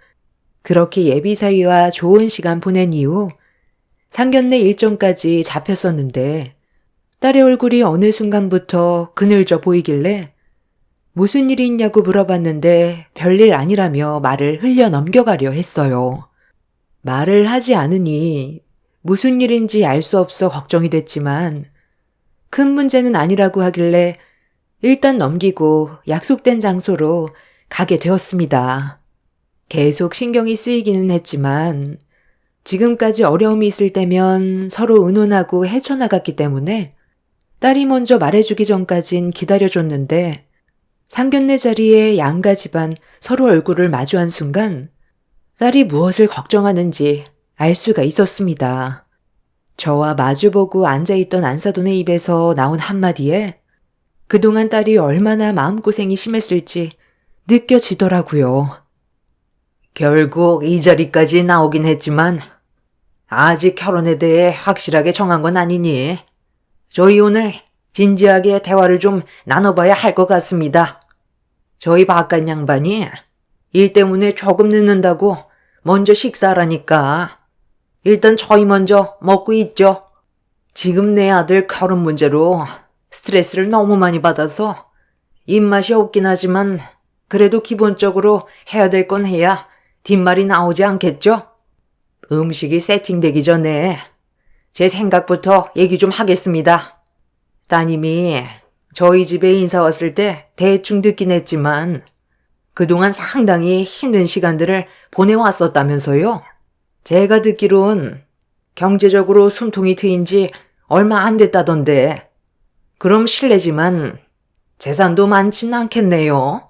그렇게 예비 사위와 좋은 시간 보낸 이후 상견례 일정까지 잡혔었는데 딸의 얼굴이 어느 순간부터 그늘져 보이길래 무슨 일이 있냐고 물어봤는데 별일 아니라며 말을 흘려 넘겨가려 했어요. 말을 하지 않으니 무슨 일인지 알 수 없어 걱정이 됐지만 큰 문제는 아니라고 하길래 일단 넘기고 약속된 장소로 가게 되었습니다. 계속 신경이 쓰이기는 했지만 지금까지 어려움이 있을 때면 서로 의논하고 헤쳐나갔기 때문에 딸이 먼저 말해주기 전까진 기다려줬는데 상견례 자리에 양가 집안 서로 얼굴을 마주한 순간 딸이 무엇을 걱정하는지 알 수가 있었습니다. 저와 마주보고 앉아있던 안사돈의 입에서 나온 한마디에 그동안 딸이 얼마나 마음고생이 심했을지 느껴지더라고요. 결국 이 자리까지 나오긴 했지만 아직 결혼에 대해 확실하게 정한 건 아니니 저희 오늘 진지하게 대화를 좀 나눠봐야 할 것 같습니다. 저희 바깥 양반이 일 때문에 조금 늦는다고 먼저 식사하라니까 일단 저희 먼저 먹고 있죠. 지금 내 아들 결혼 문제로 스트레스를 너무 많이 받아서 입맛이 없긴 하지만 그래도 기본적으로 해야 될 건 해야 뒷말이 나오지 않겠죠? 음식이 세팅되기 전에 제 생각부터 얘기 좀 하겠습니다. 따님이 저희 집에 인사 왔을 때 대충 듣긴 했지만 그동안 상당히 힘든 시간들을 보내왔었다면서요. 제가 듣기론 경제적으로 숨통이 트인 지 얼마 안 됐다던데 그럼 실례지만 재산도 많진 않겠네요.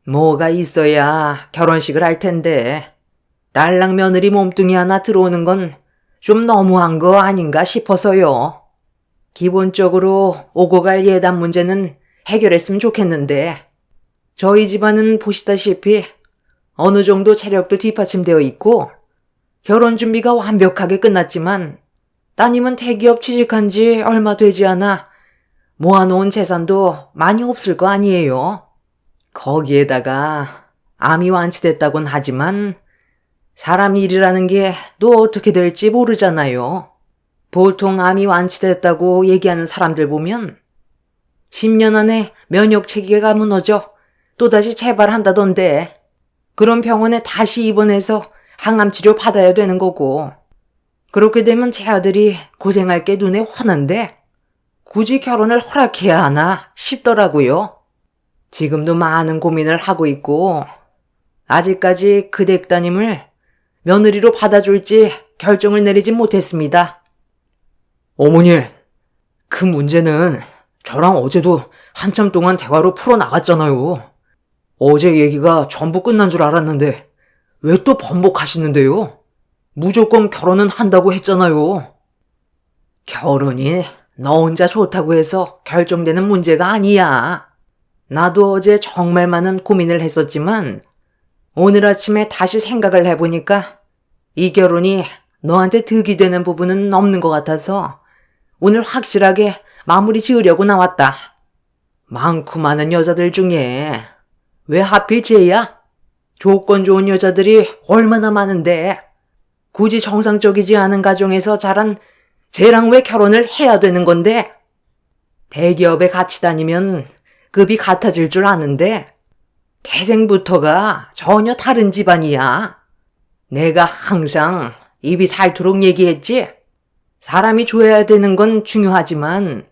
뭐가 있어야 결혼식을 할 텐데 딸랑 며느리 몸뚱이 하나 들어오는 건 좀 너무한 거 아닌가 싶어서요. 기본적으로 오고 갈 예단 문제는 해결했으면 좋겠는데 저희 집안은 보시다시피 어느 정도 체력도 뒷받침되어 있고 결혼 준비가 완벽하게 끝났지만 따님은 대기업 취직한 지 얼마 되지 않아 모아놓은 재산도 많이 없을 거 아니에요. 거기에다가 암이 완치됐다곤 하지만 사람 일이라는 게 또 어떻게 될지 모르잖아요. 보통 암이 완치됐다고 얘기하는 사람들 보면 10년 안에 면역 체계가 무너져 또다시 재발한다던데 그런 병원에 다시 입원해서 항암 치료 받아야 되는 거고 그렇게 되면 제 아들이 고생할 게 눈에 훤한데 굳이 결혼을 허락해야 하나 싶더라고요. 지금도 많은 고민을 하고 있고 아직까지 그 댁 따님을 며느리로 받아줄지 결정을 내리지 못했습니다. 어머니, 그 문제는 저랑 어제도 한참 동안 대화로 풀어나갔잖아요. 어제 얘기가 전부 끝난 줄 알았는데 왜 또 번복하시는데요? 무조건 결혼은 한다고 했잖아요. 결혼이 너 혼자 좋다고 해서 결정되는 문제가 아니야. 나도 어제 정말 많은 고민을 했었지만 오늘 아침에 다시 생각을 해보니까 이 결혼이 너한테 득이 되는 부분은 없는 것 같아서 오늘 확실하게 마무리 지으려고 나왔다. 많고 많은 여자들 중에 왜 하필 쟤야? 조건 좋은 여자들이 얼마나 많은데 굳이 정상적이지 않은 가정에서 자란 쟤랑 왜 결혼을 해야 되는 건데? 대기업에 같이 다니면 급이 같아질 줄 아는데 태생부터가 전혀 다른 집안이야. 내가 항상 입이 닳도록 얘기했지? 사람이 좋아야 되는 건 중요하지만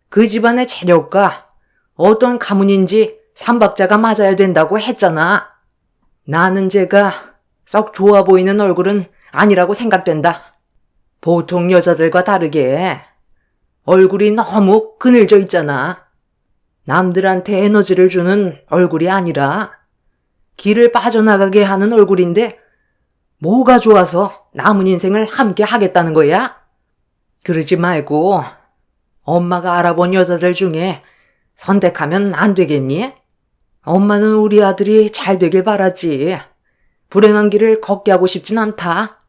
그 집안의 재력과 어떤 가문인지 삼박자가 맞아야 된다고 했잖아. 나는 쟤가 썩 좋아 보이는 얼굴은 아니라고 생각된다. 보통 여자들과 다르게 얼굴이 너무 그늘져 있잖아. 남들한테 에너지를 주는 얼굴이 아니라 길을 빠져나가게 하는 얼굴인데 뭐가 좋아서 남은 인생을 함께 하겠다는 거야? 그러지 말고 엄마가 알아본 여자들 중에 선택하면 안 되겠니? 엄마는 우리 아들이 잘 되길 바라지. 불행한 길을 걷게 하고 싶진 않다.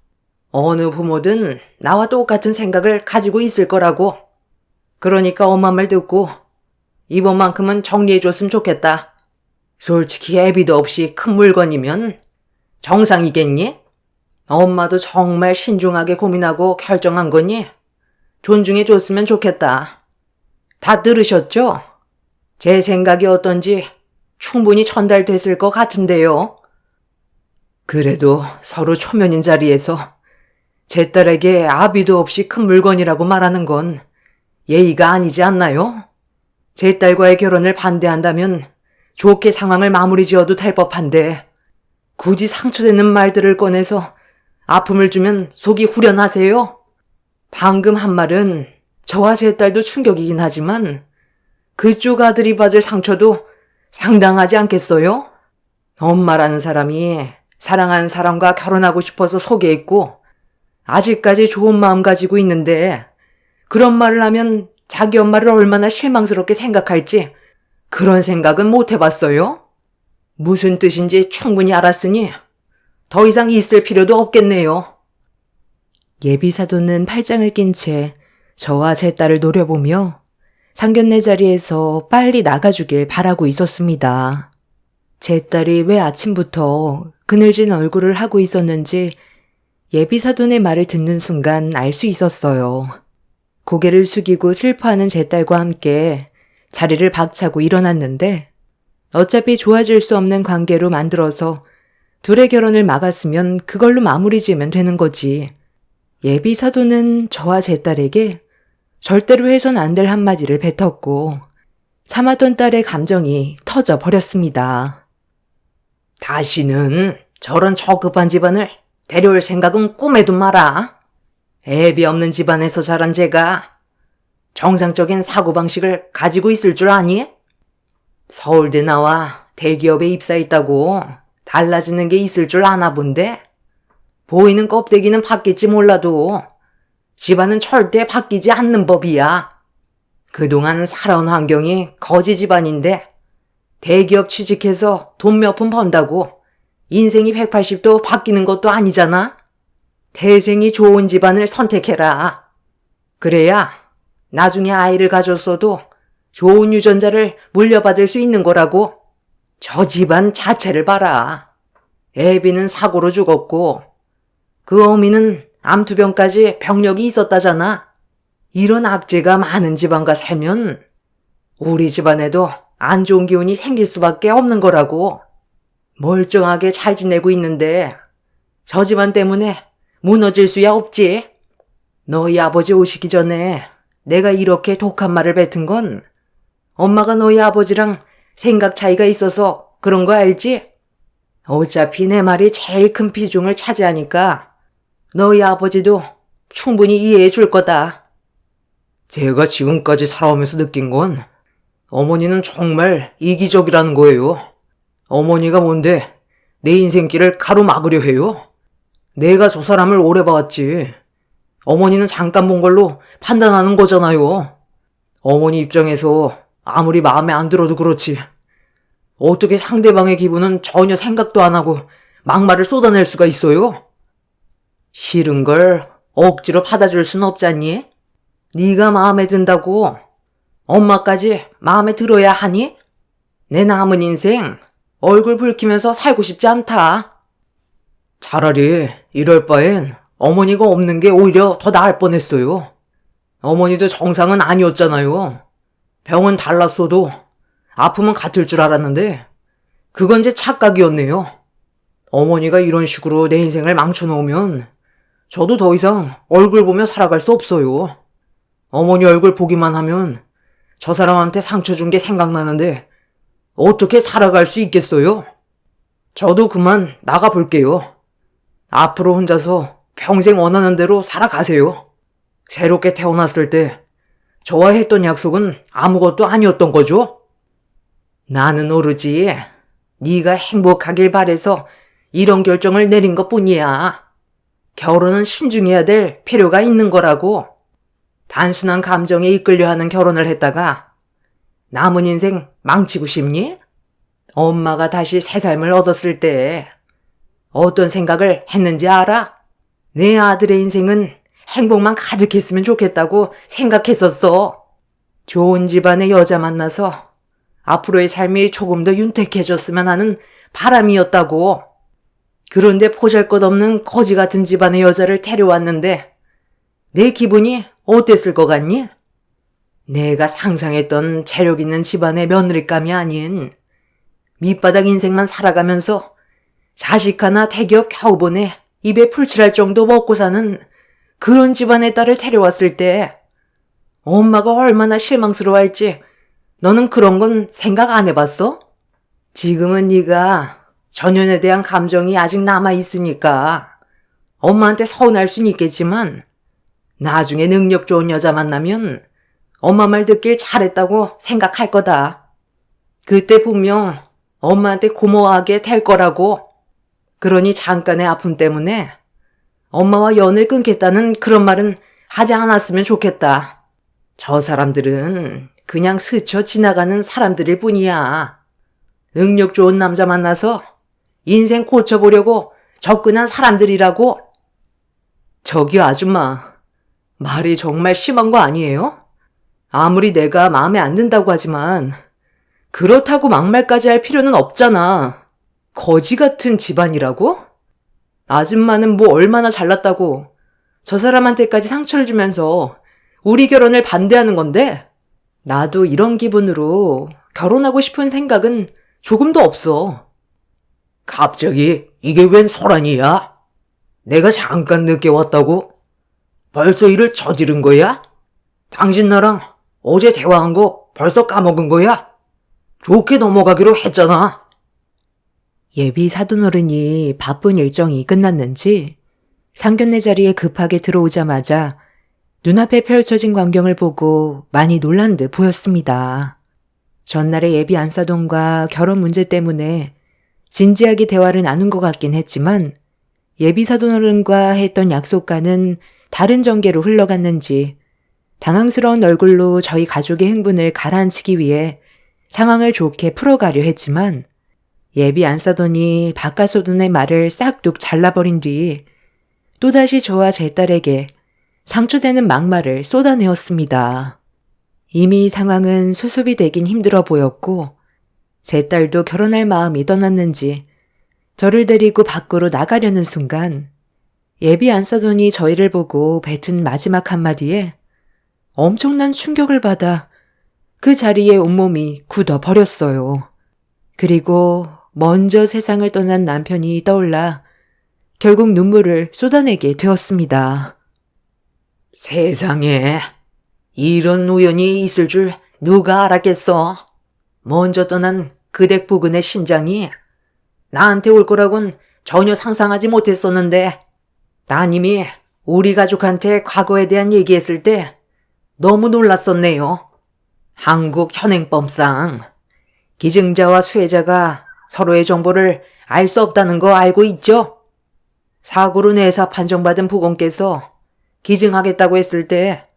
어느 부모든 나와 똑같은 생각을 가지고 있을 거라고. 그러니까 엄마 말 듣고 이번만큼은 정리해줬으면 좋겠다. 솔직히 애비도 없이 큰 물건이면 정상이겠니? 엄마도 정말 신중하게 고민하고 결정한 거니 존중해줬으면 좋겠다. 다 들으셨죠? 제 생각이 어떤지 충분히 전달됐을 것 같은데요. 그래도 서로 초면인 자리에서 제 딸에게 아비도 없이 큰 물건이라고 말하는 건 예의가 아니지 않나요? 제 딸과의 결혼을 반대한다면 좋게 상황을 마무리 지어도 될 법한데 굳이 상처되는 말들을 꺼내서 아픔을 주면 속이 후련하세요? 방금 한 말은 저와 제 딸도 충격이긴 하지만 그쪽 아들이 받을 상처도 상당하지 않겠어요? 엄마라는 사람이 사랑하는 사람과 결혼하고 싶어서 속에 있고 아직까지 좋은 마음 가지고 있는데 그런 말을 하면 자기 엄마를 얼마나 실망스럽게 생각할지 그런 생각은 못 해봤어요? 무슨 뜻인지 충분히 알았으니 더 이상 있을 필요도 없겠네요. 예비사도는 팔짱을 낀 채 저와 제 딸을 노려보며 상견례 자리에서 빨리 나가주길 바라고 있었습니다. 제 딸이 왜 아침부터 그늘진 얼굴을 하고 있었는지 예비사돈의 말을 듣는 순간 알 수 있었어요. 고개를 숙이고 슬퍼하는 제 딸과 함께 자리를 박차고 일어났는데 어차피 좋아질 수 없는 관계로 만들어서 둘의 결혼을 막았으면 그걸로 마무리 지으면 되는 거지. 예비사도는 저와 제 딸에게 절대로 해선 안 될 한마디를 뱉었고 참았던 딸의 감정이 터져 버렸습니다. 다시는 저런 저급한 집안을 데려올 생각은 꿈에도 마라. 애비 없는 집안에서 자란 제가 정상적인 사고방식을 가지고 있을 줄 아니? 서울대 나와 대기업에 입사했다고 달라지는 게 있을 줄 아나 본데? 보이는 껍데기는 바뀔지 몰라도 집안은 절대 바뀌지 않는 법이야. 그동안 살아온 환경이 거지 집안인데 대기업 취직해서 돈 몇 푼 번다고 인생이 180도 바뀌는 것도 아니잖아. 태생이 좋은 집안을 선택해라. 그래야 나중에 아이를 가졌어도 좋은 유전자를 물려받을 수 있는 거라고. 저 집안 자체를 봐라. 애비는 사고로 죽었고 그 어미는 암투병까지 병력이 있었다잖아. 이런 악재가 많은 집안과 살면 우리 집안에도 안 좋은 기운이 생길 수밖에 없는 거라고. 멀쩡하게 잘 지내고 있는데 저 집안 때문에 무너질 수야 없지. 너희 아버지 오시기 전에 내가 이렇게 독한 말을 뱉은 건 엄마가 너희 아버지랑 생각 차이가 있어서 그런 거 알지? 어차피 내 말이 제일 큰 비중을 차지하니까 너희 아버지도 충분히 이해해 줄 거다. 제가 지금까지 살아오면서 느낀 건 어머니는 정말 이기적이라는 거예요. 어머니가 뭔데 내 인생길을 가로막으려 해요? 내가 저 사람을 오래 봐왔지. 어머니는 잠깐 본 걸로 판단하는 거잖아요. 어머니 입장에서 아무리 마음에 안 들어도 그렇지. 어떻게 상대방의 기분은 전혀 생각도 안 하고 막말을 쏟아낼 수가 있어요? 싫은 걸 억지로 받아줄 순 없잖니? 네가 마음에 든다고 엄마까지 마음에 들어야 하니? 내 남은 인생 얼굴 붉히면서 살고 싶지 않다. 차라리 이럴 바엔 어머니가 없는 게 오히려 더 나을 뻔했어요. 어머니도 정상은 아니었잖아요. 병은 달랐어도 아픔은 같을 줄 알았는데 그건 제 착각이었네요. 어머니가 이런 식으로 내 인생을 망쳐놓으면 저도 더 이상 얼굴 보며 살아갈 수 없어요. 어머니 얼굴 보기만 하면 저 사람한테 상처 준 게 생각나는데 어떻게 살아갈 수 있겠어요? 저도 그만 나가볼게요. 앞으로 혼자서 평생 원하는 대로 살아가세요. 새롭게 태어났을 때 저와 했던 약속은 아무것도 아니었던 거죠? 나는 모르지. 네가 행복하길 바래서 이런 결정을 내린 것뿐이야. 결혼은 신중해야 될 필요가 있는 거라고. 단순한 감정에 이끌려 하는 결혼을 했다가 남은 인생 망치고 싶니? 엄마가 다시 새 삶을 얻었을 때 어떤 생각을 했는지 알아? 내 아들의 인생은 행복만 가득했으면 좋겠다고 생각했었어. 좋은 집안의 여자 만나서 앞으로의 삶이 조금 더 윤택해졌으면 하는 바람이었다고. 그런데 보잘것없는 거지 같은 집안의 여자를 데려왔는데 내 기분이 어땠을 것 같니? 내가 상상했던 재력 있는 집안의 며느리감이 아닌 밑바닥 인생만 살아가면서 자식 하나 대기업 겨우 보내 입에 풀칠할 정도 먹고 사는 그런 집안의 딸을 데려왔을 때 엄마가 얼마나 실망스러워할지 너는 그런 건 생각 안 해봤어? 지금은 네가 전연에 대한 감정이 아직 남아있으니까 엄마한테 서운할 순 있겠지만 나중에 능력 좋은 여자 만나면 엄마 말 듣길 잘했다고 생각할 거다. 그때 분명 엄마한테 고마워하게 될 거라고. 그러니 잠깐의 아픔 때문에 엄마와 연을 끊겠다는 그런 말은 하지 않았으면 좋겠다. 저 사람들은 그냥 스쳐 지나가는 사람들일 뿐이야. 능력 좋은 남자 만나서 인생 고쳐보려고 접근한 사람들이라고. 저기요 아줌마, 말이 정말 심한 거 아니에요? 아무리 내가 마음에 안 든다고 하지만 그렇다고 막말까지 할 필요는 없잖아. 거지 같은 집안이라고? 아줌마는 뭐 얼마나 잘났다고 저 사람한테까지 상처를 주면서 우리 결혼을 반대하는 건데 나도 이런 기분으로 결혼하고 싶은 생각은 조금도 없어. 갑자기 이게 웬 소란이야? 내가 잠깐 늦게 왔다고? 벌써 일을 저지른 거야? 당신 나랑 어제 대화한 거 벌써 까먹은 거야? 좋게 넘어가기로 했잖아. 예비 사돈어른이 바쁜 일정이 끝났는지 상견례 자리에 급하게 들어오자마자 눈앞에 펼쳐진 광경을 보고 많이 놀란 듯 보였습니다. 전날의 예비 안사돈과 결혼 문제 때문에 진지하게 대화를 나눈 것 같긴 했지만 예비 사돈어른과 했던 약속과는 다른 전개로 흘러갔는지 당황스러운 얼굴로 저희 가족의 흥분을 가라앉히기 위해 상황을 좋게 풀어가려 했지만 예비 안사돈이 바깥소돈의 말을 싹둑 잘라버린 뒤 또다시 저와 제 딸에게 상처되는 막말을 쏟아내었습니다. 이미 상황은 수습이 되긴 힘들어 보였고 제 딸도 결혼할 마음이 떠났는지 저를 데리고 밖으로 나가려는 순간 예비 안사돈이 저희를 보고 뱉은 마지막 한마디에 엄청난 충격을 받아 그 자리에 온몸이 굳어버렸어요. 그리고 먼저 세상을 떠난 남편이 떠올라 결국 눈물을 쏟아내게 되었습니다. 세상에 이런 우연이 있을 줄 누가 알았겠어. 먼저 떠난 그 댁 부근의 신장이 나한테 올 거라곤 전혀 상상하지 못했었는데 따님이 우리 가족한테 과거에 대한 얘기했을 때 너무 놀랐었네요. 한국 현행법상 기증자와 수혜자가 서로의 정보를 알 수 없다는 거 알고 있죠? 사고로 내사 판정받은 부검께서 기증하겠다고 했을 때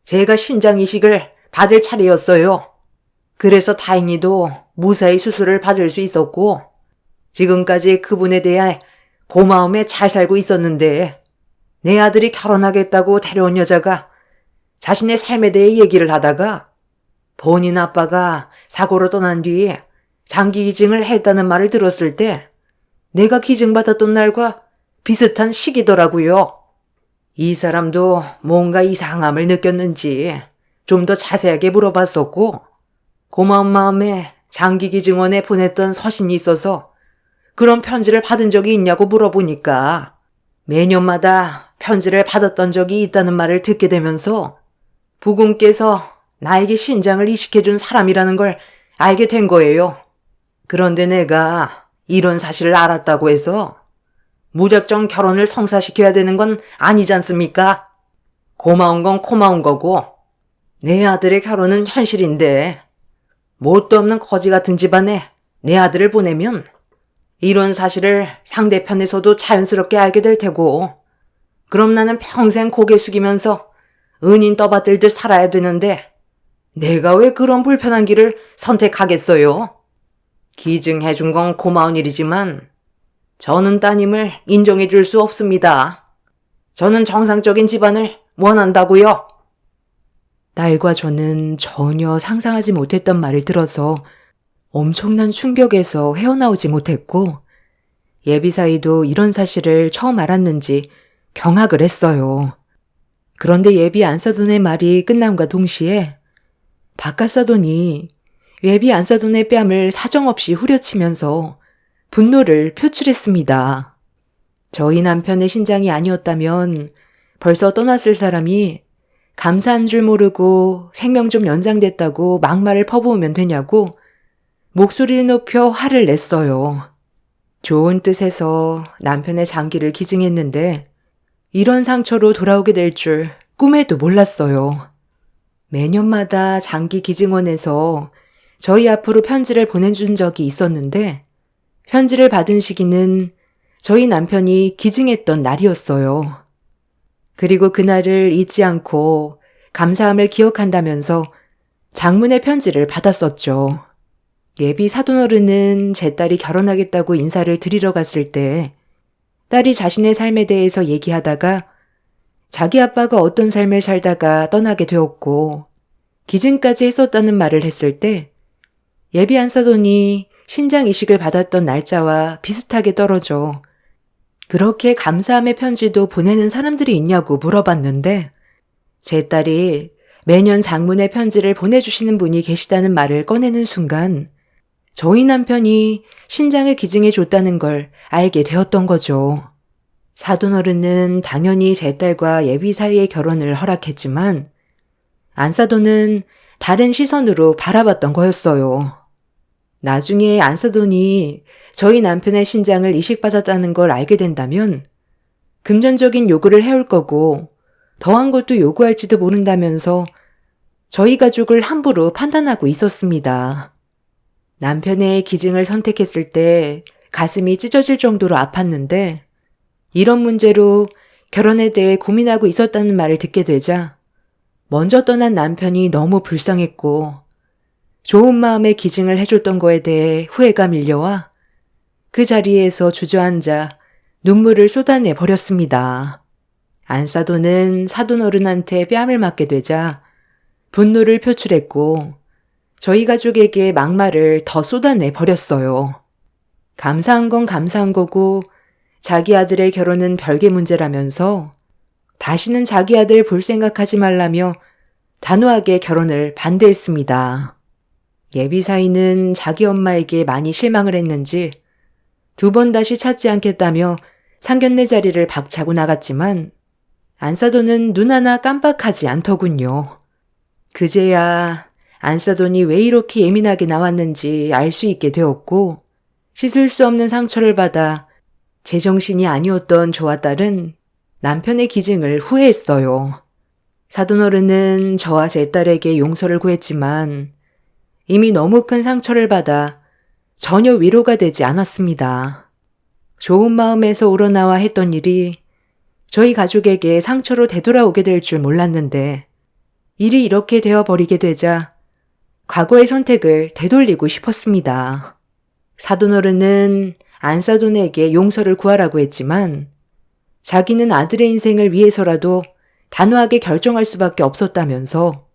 제가 신장 이식을 받을 차례였어요. 그래서 다행히도 무사히 수술을 받을 수 있었고 지금까지 그분에 대해 고마움에 잘 살고 있었는데 내 아들이 결혼하겠다고 데려온 여자가 자신의 삶에 대해 얘기를 하다가 본인 아빠가 사고로 떠난 뒤 장기 기증을 했다는 말을 들었을 때 내가 기증받았던 날과 비슷한 시기더라고요. 이 사람도 뭔가 이상함을 느꼈는지 좀 더 자세하게 물어봤었고 고마운 마음에 장기 기증원에 보냈던 서신이 있어서 그런 편지를 받은 적이 있냐고 물어보니까 매년마다 편지를 받았던 적이 있다는 말을 듣게 되면서 부군께서 나에게 신장을 이식해준 사람이라는 걸 알게 된 거예요. 그런데 내가 이런 사실을 알았다고 해서 무작정 결혼을 성사시켜야 되는 건 아니지 않습니까? 고마운 건 고마운 거고 내 아들의 결혼은 현실인데 뭣도 없는 거지 같은 집안에 내 아들을 보내면 이런 사실을 상대편에서도 자연스럽게 알게 될 테고 그럼 나는 평생 고개 숙이면서 은인 떠받들듯 살아야 되는데 내가 왜 그런 불편한 길을 선택하겠어요? 기증해준 건 고마운 일이지만 저는 따님을 인정해 줄 수 없습니다. 저는 정상적인 집안을 원한다고요. 딸과 저는 전혀 상상하지 못했던 말을 들어서 엄청난 충격에서 헤어나오지 못했고, 예비사이도 이런 사실을 처음 알았는지 경악을 했어요. 그런데 예비 안사돈의 말이 끝남과 동시에 바깥사돈이 예비 안사돈의 뺨을 사정없이 후려치면서 분노를 표출했습니다. 저희 남편의 신장이 아니었다면 벌써 떠났을 사람이 감사한 줄 모르고 생명 좀 연장됐다고 막말을 퍼부으면 되냐고 목소리를 높여 화를 냈어요. 좋은 뜻에서 남편의 장기를 기증했는데 이런 상처로 돌아오게 될 줄 꿈에도 몰랐어요. 매년마다 장기 기증원에서 저희 앞으로 편지를 보내준 적이 있었는데 편지를 받은 시기는 저희 남편이 기증했던 날이었어요. 그리고 그날을 잊지 않고 감사함을 기억한다면서 장문의 편지를 받았었죠. 예비 사돈어른은 제 딸이 결혼하겠다고 인사를 드리러 갔을 때 딸이 자신의 삶에 대해서 얘기하다가 자기 아빠가 어떤 삶을 살다가 떠나게 되었고 기증까지 했었다는 말을 했을 때 예비 안사돈이 신장 이식을 받았던 날짜와 비슷하게 떨어져 그렇게 감사함의 편지도 보내는 사람들이 있냐고 물어봤는데 제 딸이 매년 장문의 편지를 보내주시는 분이 계시다는 말을 꺼내는 순간 저희 남편이 신장을 기증해 줬다는 걸 알게 되었던 거죠. 사돈어른은 당연히 제 딸과 예비 사이의 결혼을 허락했지만 안사돈은 다른 시선으로 바라봤던 거였어요. 나중에 안사돈이 저희 남편의 신장을 이식받았다는 걸 알게 된다면 금전적인 요구를 해올 거고 더한 것도 요구할지도 모른다면서 저희 가족을 함부로 판단하고 있었습니다. 남편의 기증을 선택했을 때 가슴이 찢어질 정도로 아팠는데 이런 문제로 결혼에 대해 고민하고 있었다는 말을 듣게 되자 먼저 떠난 남편이 너무 불쌍했고 좋은 마음에 기증을 해줬던 거에 대해 후회가 밀려와 그 자리에서 주저앉아 눈물을 쏟아내 버렸습니다. 안사돈은 사돈어른한테 뺨을 맞게 되자 분노를 표출했고 저희 가족에게 막말을 더 쏟아내 버렸어요. 감사한 건 감사한 거고 자기 아들의 결혼은 별개 문제라면서 다시는 자기 아들 볼 생각하지 말라며 단호하게 결혼을 반대했습니다. 예비 사이는 자기 엄마에게 많이 실망을 했는지 2번 다시 찾지 않겠다며 상견례 자리를 박차고 나갔지만 안사돈은 눈 하나 깜빡하지 않더군요. 그제야 안사돈이 왜 이렇게 예민하게 나왔는지 알 수 있게 되었고 씻을 수 없는 상처를 받아 제정신이 아니었던 저와 딸은 남편의 기증을 후회했어요. 사돈어른은 저와 제 딸에게 용서를 구했지만 이미 너무 큰 상처를 받아 전혀 위로가 되지 않았습니다. 좋은 마음에서 우러나와 했던 일이 저희 가족에게 상처로 되돌아오게 될 줄 몰랐는데 일이 이렇게 되어버리게 되자 과거의 선택을 되돌리고 싶었습니다. 사돈어른은 안사돈에게 용서를 구하라고 했지만 자기는 아들의 인생을 위해서라도 단호하게 결정할 수밖에 없었다면서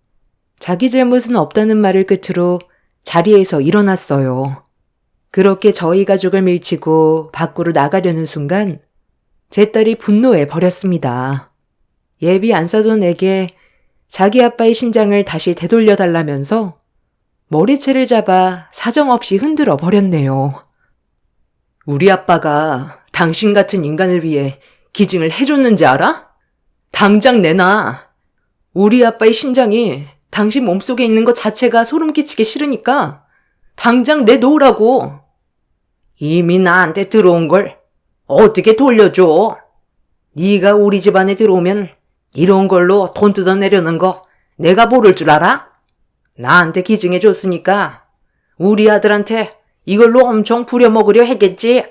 자기 잘못은 없다는 말을 끝으로 자리에서 일어났어요. 그렇게 저희 가족을 밀치고 밖으로 나가려는 순간 제 딸이 분노해 버렸습니다. 예비 안사돈에게 자기 아빠의 신장을 다시 되돌려달라면서 머리채를 잡아 사정없이 흔들어 버렸네요. 우리 아빠가 당신 같은 인간을 위해 기증을 해줬는지 알아? 당장 내놔. 우리 아빠의 신장이 당신 몸속에 있는 것 자체가 소름 끼치게 싫으니까 당장 내놓으라고. 이미 나한테 들어온 걸 어떻게 돌려줘? 네가 우리 집안에 들어오면 이런 걸로 돈 뜯어내려는 거 내가 모를 줄 알아? 나한테 기증해줬으니까 우리 아들한테 이걸로 엄청 부려먹으려 했겠지?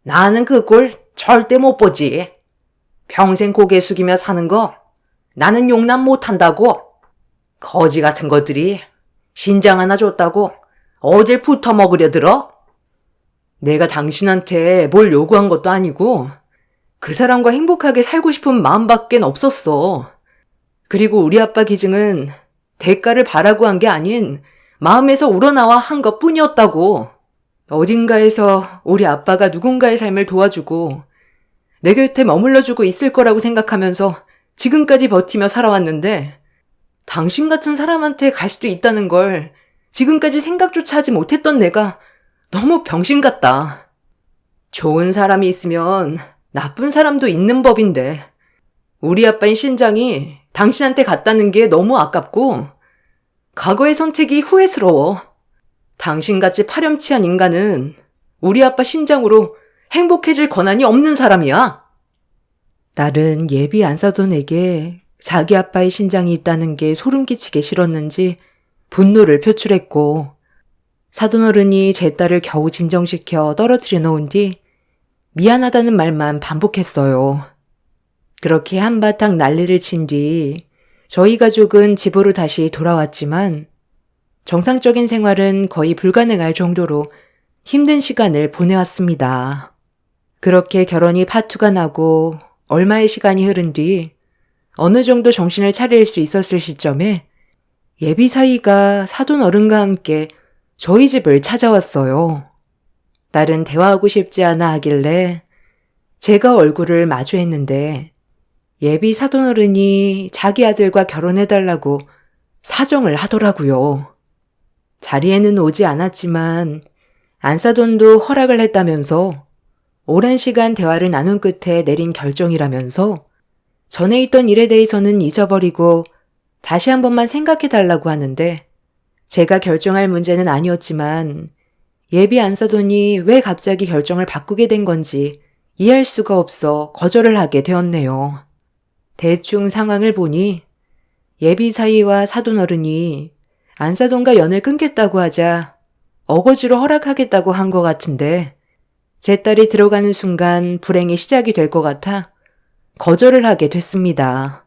나는 그 꼴 절대 못 보지. 평생 고개 숙이며 사는 거 나는 용납 못한다고. 거지 같은 것들이 신장 하나 줬다고 어딜 붙어먹으려 들어? 내가 당신한테 뭘 요구한 것도 아니고 그 사람과 행복하게 살고 싶은 마음밖엔 없었어. 그리고 우리 아빠 기증은 대가를 바라고 한 게 아닌 마음에서 우러나와 한 것뿐이었다고. 어딘가에서 우리 아빠가 누군가의 삶을 도와주고 내 곁에 머물러주고 있을 거라고 생각하면서 지금까지 버티며 살아왔는데 당신 같은 사람한테 갈 수도 있다는 걸 지금까지 생각조차 하지 못했던 내가 너무 병신 같다. 좋은 사람이 있으면 나쁜 사람도 있는 법인데 우리 아빠인 신장이 당신한테 갔다는 게 너무 아깝고 과거의 선택이 후회스러워. 당신같이 파렴치한 인간은 우리 아빠 신장으로 행복해질 권한이 없는 사람이야. 딸은 예비 안사돈에게 자기 아빠의 신장이 있다는 게 소름 끼치게 싫었는지 분노를 표출했고 사돈어른이 제 딸을 겨우 진정시켜 떨어뜨려 놓은 뒤 미안하다는 말만 반복했어요. 그렇게 한바탕 난리를 친 뒤 저희 가족은 집으로 다시 돌아왔지만 정상적인 생활은 거의 불가능할 정도로 힘든 시간을 보내왔습니다. 그렇게 결혼이 파투가 나고 얼마의 시간이 흐른 뒤 어느 정도 정신을 차릴 수 있었을 시점에 예비 사위가 사돈 어른과 함께 저희 집을 찾아왔어요. 딸은 대화하고 싶지 않아 하길래 제가 얼굴을 마주했는데 예비 사돈 어른이 자기 아들과 결혼해달라고 사정을 하더라고요. 자리에는 오지 않았지만 안사돈도 허락을 했다면서 오랜 시간 대화를 나눈 끝에 내린 결정이라면서 전에 있던 일에 대해서는 잊어버리고 다시 한 번만 생각해달라고 하는데 제가 결정할 문제는 아니었지만 예비 안사돈이 왜 갑자기 결정을 바꾸게 된 건지 이해할 수가 없어 거절을 하게 되었네요. 대충 상황을 보니 예비 사위와 사돈 어른이 안사돈과 연을 끊겠다고 하자 어거지로 허락하겠다고 한 것 같은데 제 딸이 들어가는 순간 불행이 시작이 될 것 같아 거절을 하게 됐습니다.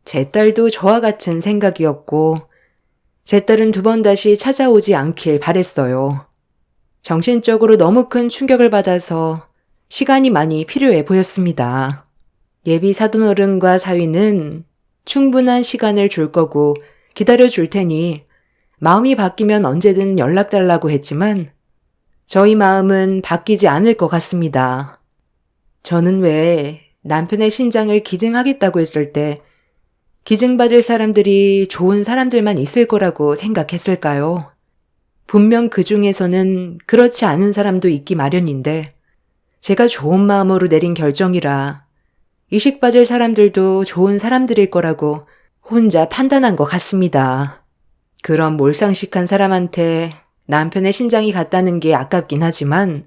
제 딸도 저와 같은 생각이었고 제 딸은 두 번 다시 찾아오지 않길 바랬어요. 정신적으로 너무 큰 충격을 받아서 시간이 많이 필요해 보였습니다. 예비 사돈어른과 사위는 충분한 시간을 줄 거고 기다려 줄 테니 마음이 바뀌면 언제든 연락 달라고 했지만 저희 마음은 바뀌지 않을 것 같습니다. 저는 왜 남편의 신장을 기증하겠다고 했을 때 기증받을 사람들이 좋은 사람들만 있을 거라고 생각했을까요? 분명 그 중에서는 그렇지 않은 사람도 있기 마련인데 제가 좋은 마음으로 내린 결정이라 이식받을 사람들도 좋은 사람들일 거라고 혼자 판단한 것 같습니다. 그런 몰상식한 사람한테 남편의 신장이 갔다는 게 아깝긴 하지만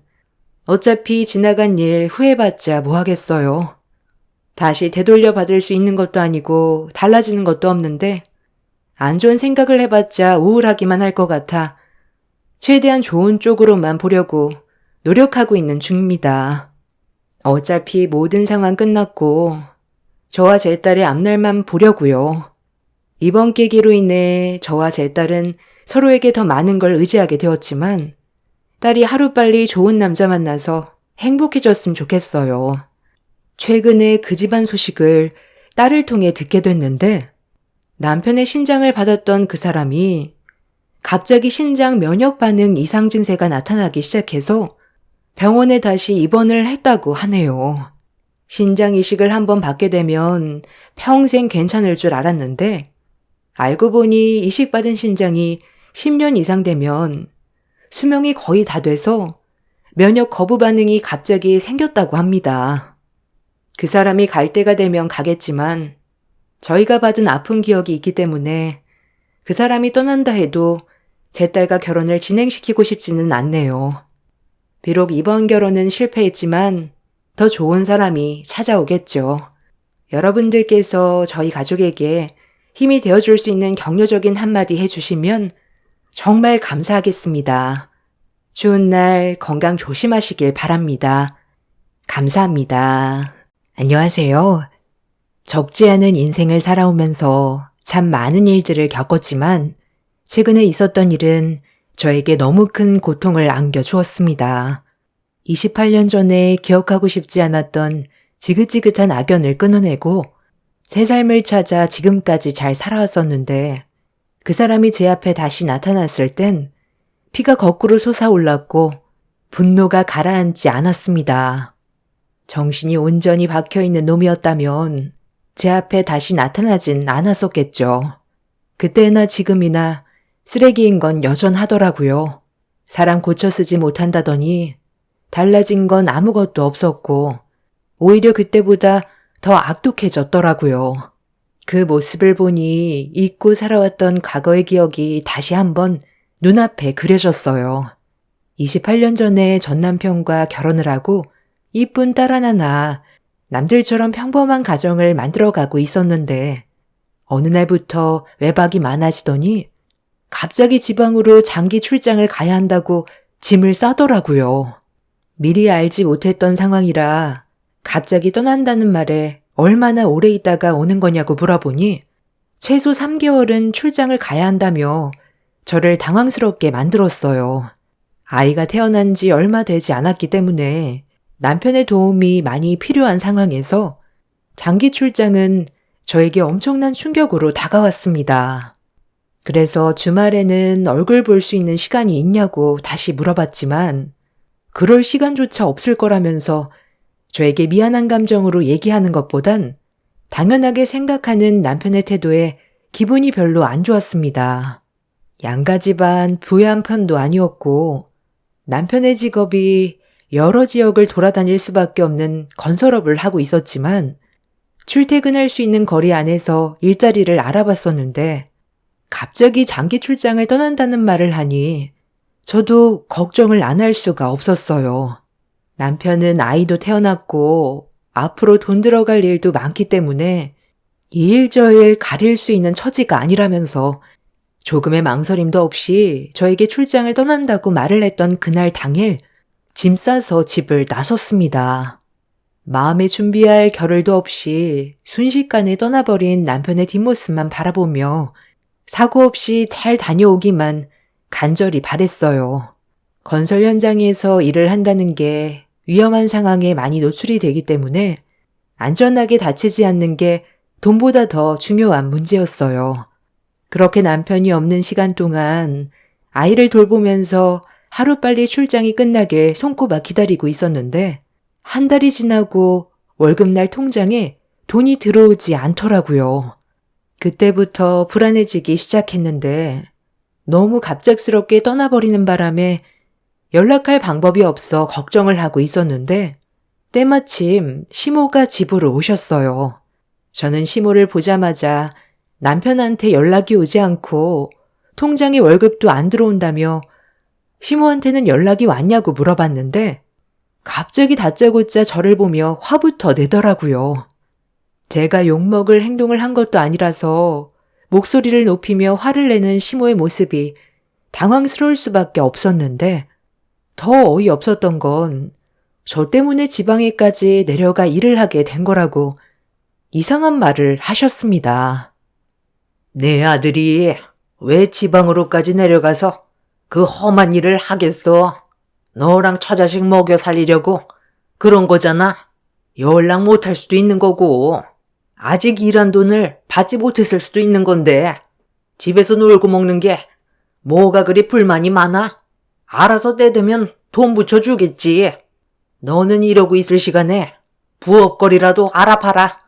어차피 지나간 일 후회받자 뭐 하겠어요. 다시 되돌려 받을 수 있는 것도 아니고 달라지는 것도 없는데 안 좋은 생각을 해봤자 우울하기만 할 것 같아 최대한 좋은 쪽으로만 보려고 노력하고 있는 중입니다. 어차피 모든 상황 끝났고 저와 제 딸의 앞날만 보려고요. 이번 계기로 인해 저와 제 딸은 서로에게 더 많은 걸 의지하게 되었지만 딸이 하루빨리 좋은 남자 만나서 행복해졌으면 좋겠어요. 최근에 그 집안 소식을 딸을 통해 듣게 됐는데 남편의 신장을 받았던 그 사람이 갑자기 신장 면역 반응 이상 증세가 나타나기 시작해서 병원에 다시 입원을 했다고 하네요. 신장 이식을 한번 받게 되면 평생 괜찮을 줄 알았는데 알고 보니 이식받은 신장이 10년 이상 되면 수명이 거의 다 돼서 면역 거부 반응이 갑자기 생겼다고 합니다. 그 사람이 갈 때가 되면 가겠지만 저희가 받은 아픈 기억이 있기 때문에 그 사람이 떠난다 해도 제 딸과 결혼을 진행시키고 싶지는 않네요. 비록 이번 결혼은 실패했지만 더 좋은 사람이 찾아오겠죠. 여러분들께서 저희 가족에게 힘이 되어줄 수 있는 격려적인 한마디 해주시면 정말 감사하겠습니다. 추운 날 건강 조심하시길 바랍니다. 감사합니다. 안녕하세요. 적지 않은 인생을 살아오면서 참 많은 일들을 겪었지만 최근에 있었던 일은 저에게 너무 큰 고통을 안겨주었습니다. 28년 전에 기억하고 싶지 않았던 지긋지긋한 악연을 끊어내고 새 삶을 찾아 지금까지 잘 살아왔었는데 그 사람이 제 앞에 다시 나타났을 땐 피가 거꾸로 솟아올랐고 분노가 가라앉지 않았습니다. 정신이 온전히 박혀있는 놈이었다면 제 앞에 다시 나타나진 않았었겠죠. 그때나 지금이나 쓰레기인 건 여전하더라고요. 사람 고쳐 쓰지 못한다더니 달라진 건 아무것도 없었고 오히려 그때보다 더 악독해졌더라고요. 그 모습을 보니 잊고 살아왔던 과거의 기억이 다시 한번 눈앞에 그려졌어요. 28년 전에 전 남편과 결혼을 하고 이쁜 딸 하나 낳아 남들처럼 평범한 가정을 만들어가고 있었는데 어느 날부터 외박이 많아지더니 갑자기 지방으로 장기 출장을 가야 한다고 짐을 싸더라고요. 미리 알지 못했던 상황이라 갑자기 떠난다는 말에 얼마나 오래 있다가 오는 거냐고 물어보니 최소 3개월은 출장을 가야 한다며 저를 당황스럽게 만들었어요. 아이가 태어난 지 얼마 되지 않았기 때문에 남편의 도움이 많이 필요한 상황에서 장기 출장은 저에게 엄청난 충격으로 다가왔습니다. 그래서 주말에는 얼굴 볼 수 있는 시간이 있냐고 다시 물어봤지만 그럴 시간조차 없을 거라면서 저에게 미안한 감정으로 얘기하는 것보단 당연하게 생각하는 남편의 태도에 기분이 별로 안 좋았습니다. 양가 집안 부유한 편도 아니었고 남편의 직업이 여러 지역을 돌아다닐 수밖에 없는 건설업을 하고 있었지만 출퇴근할 수 있는 거리 안에서 일자리를 알아봤었는데 갑자기 장기 출장을 떠난다는 말을 하니 저도 걱정을 안 할 수가 없었어요. 남편은 아이도 태어났고 앞으로 돈 들어갈 일도 많기 때문에 이 일 저 일 가릴 수 있는 처지가 아니라면서 조금의 망설임도 없이 저에게 출장을 떠난다고 말을 했던 그날 당일 짐 싸서 집을 나섰습니다. 마음에 준비할 겨를도 없이 순식간에 떠나버린 남편의 뒷모습만 바라보며 사고 없이 잘 다녀오기만 간절히 바랬어요. 건설 현장에서 일을 한다는 게 위험한 상황에 많이 노출이 되기 때문에 안전하게 다치지 않는 게 돈보다 더 중요한 문제였어요. 그렇게 남편이 없는 시간 동안 아이를 돌보면서 하루빨리 출장이 끝나길 손꼽아 기다리고 있었는데 한 달이 지나고 월급날 통장에 돈이 들어오지 않더라고요. 그때부터 불안해지기 시작했는데 너무 갑작스럽게 떠나버리는 바람에 연락할 방법이 없어 걱정을 하고 있었는데 때마침 시모가 집으로 오셨어요. 저는 시모를 보자마자 남편한테 연락이 오지 않고 통장에 월급도 안 들어온다며 시모한테는 연락이 왔냐고 물어봤는데 갑자기 다짜고짜 저를 보며 화부터 내더라고요. 제가 욕먹을 행동을 한 것도 아니라서 목소리를 높이며 화를 내는 시모의 모습이 당황스러울 수밖에 없었는데 더 어이없었던 건 저 때문에 지방에까지 내려가 일을 하게 된 거라고 이상한 말을 하셨습니다. 내 아들이 왜 지방으로까지 내려가서 그 험한 일을 하겠어? 너랑 처자식 먹여 살리려고 그런 거잖아. 연락 못할 수도 있는 거고 아직 일한 돈을 받지 못했을 수도 있는 건데 집에서 놀고 먹는 게 뭐가 그리 불만이 많아? 알아서 때 되면 돈 붙여주겠지. 너는 이러고 있을 시간에 부업거리라도 알아봐라.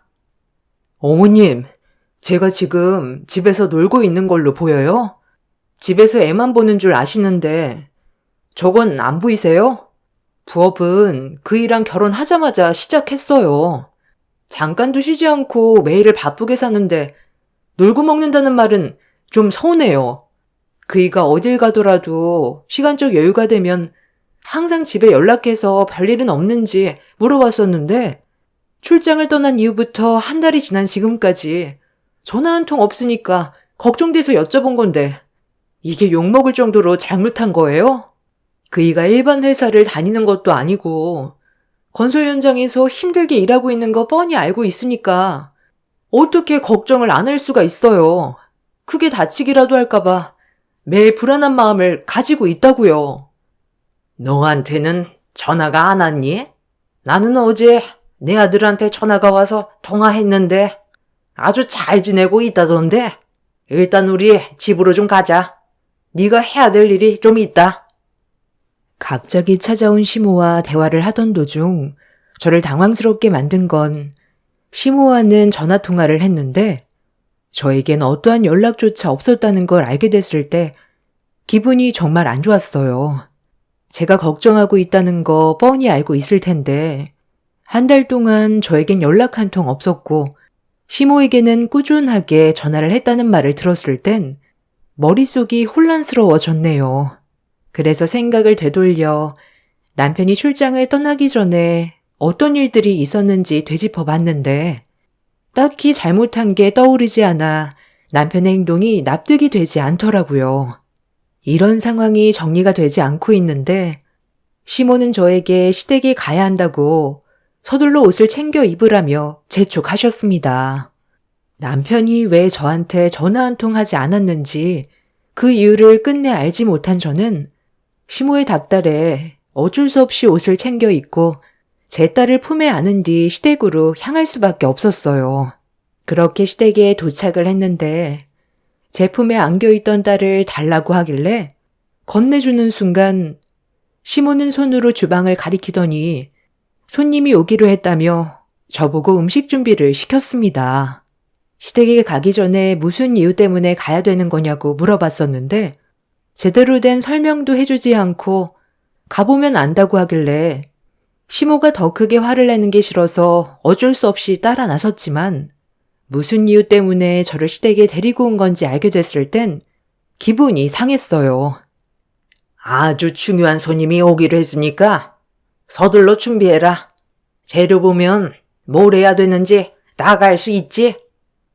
어머님, 제가 지금 집에서 놀고 있는 걸로 보여요? 집에서 애만 보는 줄 아시는데 저건 안 보이세요? 부업은 그 일랑 결혼하자마자 시작했어요. 잠깐도 쉬지 않고 매일을 바쁘게 사는데 놀고 먹는다는 말은 좀 서운해요. 그이가 어딜 가더라도 시간적 여유가 되면 항상 집에 연락해서 별일은 없는지 물어봤었는데 출장을 떠난 이후부터 한 달이 지난 지금까지 전화 한 통 없으니까 걱정돼서 여쭤본 건데 이게 욕먹을 정도로 잘못한 거예요? 그이가 일반 회사를 다니는 것도 아니고 건설 현장에서 힘들게 일하고 있는 거 뻔히 알고 있으니까 어떻게 걱정을 안 할 수가 있어요. 크게 다치기라도 할까봐 매일 불안한 마음을 가지고 있다고요. 너한테는 전화가 안 왔니? 나는 어제 내 아들한테 전화가 와서 통화했는데 아주 잘 지내고 있다던데 일단 우리 집으로 좀 가자. 네가 해야 될 일이 좀 있다. 갑자기 찾아온 시모와 대화를 하던 도중 저를 당황스럽게 만든 건 시모와는 전화 통화를 했는데 저에겐 어떠한 연락조차 없었다는 걸 알게 됐을 때 기분이 정말 안 좋았어요. 제가 걱정하고 있다는 거 뻔히 알고 있을 텐데 한 달 동안 저에겐 연락 한 통 없었고 시모에게는 꾸준하게 전화를 했다는 말을 들었을 땐 머릿속이 혼란스러워졌네요. 그래서 생각을 되돌려 남편이 출장을 떠나기 전에 어떤 일들이 있었는지 되짚어 봤는데 딱히 잘못한 게 떠오르지 않아 남편의 행동이 납득이 되지 않더라고요. 이런 상황이 정리가 되지 않고 있는데 시모는 저에게 시댁에 가야 한다고 서둘러 옷을 챙겨 입으라며 재촉하셨습니다. 남편이 왜 저한테 전화 한 통 하지 않았는지 그 이유를 끝내 알지 못한 저는 시모의 닭달에 어쩔 수 없이 옷을 챙겨 입고 제 딸을 품에 안은 뒤 시댁으로 향할 수밖에 없었어요. 그렇게 시댁에 도착을 했는데 제 품에 안겨있던 딸을 달라고 하길래 건네주는 순간 시모는 손으로 주방을 가리키더니 손님이 오기로 했다며 저보고 음식 준비를 시켰습니다. 시댁에 가기 전에 무슨 이유 때문에 가야 되는 거냐고 물어봤었는데 제대로 된 설명도 해주지 않고 가보면 안다고 하길래 시모가 더 크게 화를 내는 게 싫어서 어쩔 수 없이 따라 나섰지만 무슨 이유 때문에 저를 시댁에 데리고 온 건지 알게 됐을 땐 기분이 상했어요. 아주 중요한 손님이 오기로 했으니까 서둘러 준비해라. 재료 보면 뭘 해야 되는지 나갈 수 있지?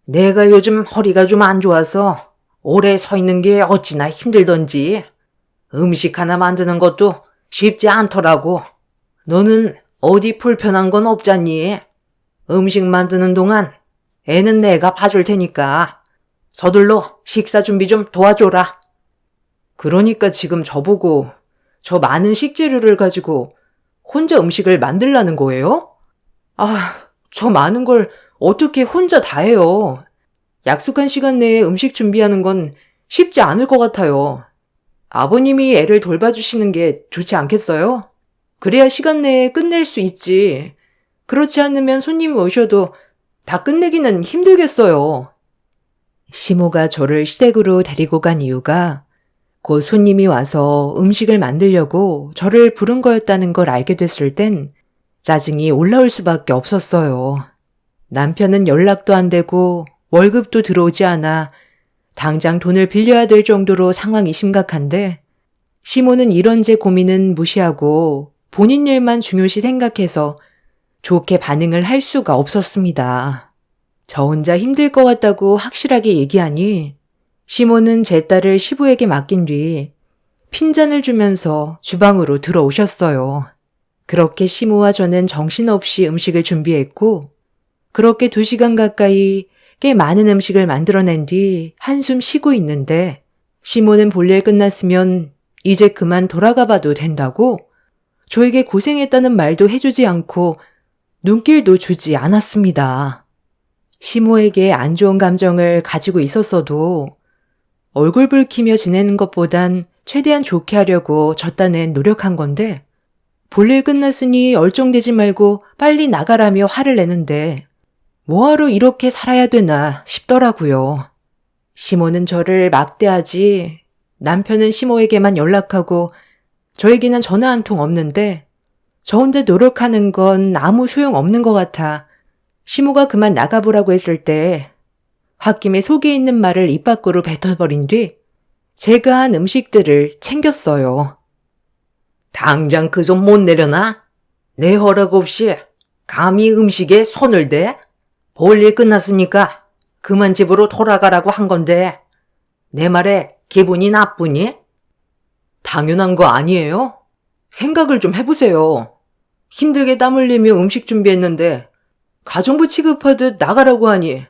내가 요즘 허리가 좀 안 좋아서 오래 서 있는 게 어찌나 힘들던지 음식 하나 만드는 것도 쉽지 않더라고. 너는 어디 불편한 건 없잖니? 음식 만드는 동안 애는 내가 봐줄 테니까 서둘러 식사 준비 좀 도와줘라. 그러니까 지금 저보고 저 많은 식재료를 가지고 혼자 음식을 만들라는 거예요? 저 많은 걸 어떻게 혼자 다 해요? 약속한 시간 내에 음식 준비하는 건 쉽지 않을 것 같아요. 아버님이 애를 돌봐주시는 게 좋지 않겠어요? 그래야 시간 내에 끝낼 수 있지. 그렇지 않으면 손님이 오셔도 다 끝내기는 힘들겠어요. 시모가 저를 시댁으로 데리고 간 이유가 곧 손님이 와서 음식을 만들려고 저를 부른 거였다는 걸 알게 됐을 땐 짜증이 올라올 수밖에 없었어요. 남편은 연락도 안 되고 월급도 들어오지 않아 당장 돈을 빌려야 될 정도로 상황이 심각한데 시모는 이런 제 고민은 무시하고 본인 일만 중요시 생각해서 좋게 반응을 할 수가 없었습니다. 저 혼자 힘들 것 같다고 확실하게 얘기하니 시모는 제 딸을 시부에게 맡긴 뒤 핀잔을 주면서 주방으로 들어오셨어요. 그렇게 시모와 저는 정신없이 음식을 준비했고 그렇게 2시간 가까이 꽤 많은 음식을 만들어낸 뒤 한숨 쉬고 있는데 시모는 볼일 끝났으면 이제 그만 돌아가 봐도 된다고 저에게 고생했다는 말도 해주지 않고 눈길도 주지 않았습니다. 시모에게 안 좋은 감정을 가지고 있었어도 얼굴 붉히며 지내는 것보단 최대한 좋게 하려고 저 딴엔 노력한 건데 볼일 끝났으니 얼쩡대지 말고 빨리 나가라며 화를 내는데 뭐하러 이렇게 살아야 되나 싶더라고요. 시모는 저를 막대하지 남편은 시모에게만 연락하고 저에게는 전화 한 통 없는데 저 혼자 노력하는 건 아무 소용 없는 것 같아 시모가 그만 나가보라고 했을 때 홧김에 속에 있는 말을 입 밖으로 뱉어버린 뒤 제가 한 음식들을 챙겼어요. 당장 그 손 못 내려놔? 내 허락 없이 감히 음식에 손을 대? 볼일 끝났으니까 그만 집으로 돌아가라고 한 건데 내 말에 기분이 나쁘니? 당연한 거 아니에요? 생각을 좀 해보세요. 힘들게 땀 흘리며 음식 준비했는데 가정부 취급하듯 나가라고 하니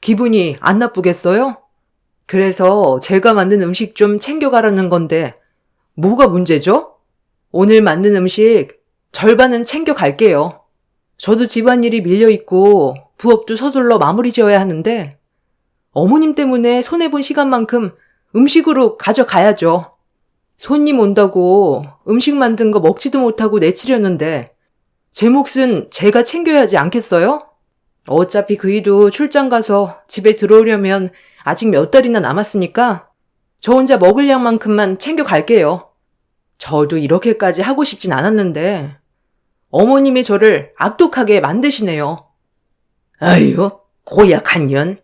기분이 안 나쁘겠어요? 그래서 제가 만든 음식 좀 챙겨가라는 건데 뭐가 문제죠? 오늘 만든 음식 절반은 챙겨갈게요. 저도 집안일이 밀려있고 부업도 서둘러 마무리 지어야 하는데 어머님 때문에 손해본 시간만큼 음식으로 가져가야죠. 손님 온다고 음식 만든 거 먹지도 못하고 내치려는데 제 몫은 제가 챙겨야 하지 않겠어요? 어차피 그이도 출장 가서 집에 들어오려면 아직 몇 달이나 남았으니까 저 혼자 먹을 양만큼만 챙겨갈게요. 저도 이렇게까지 하고 싶진 않았는데 어머님이 저를 악독하게 만드시네요. 아유, 고약한 년.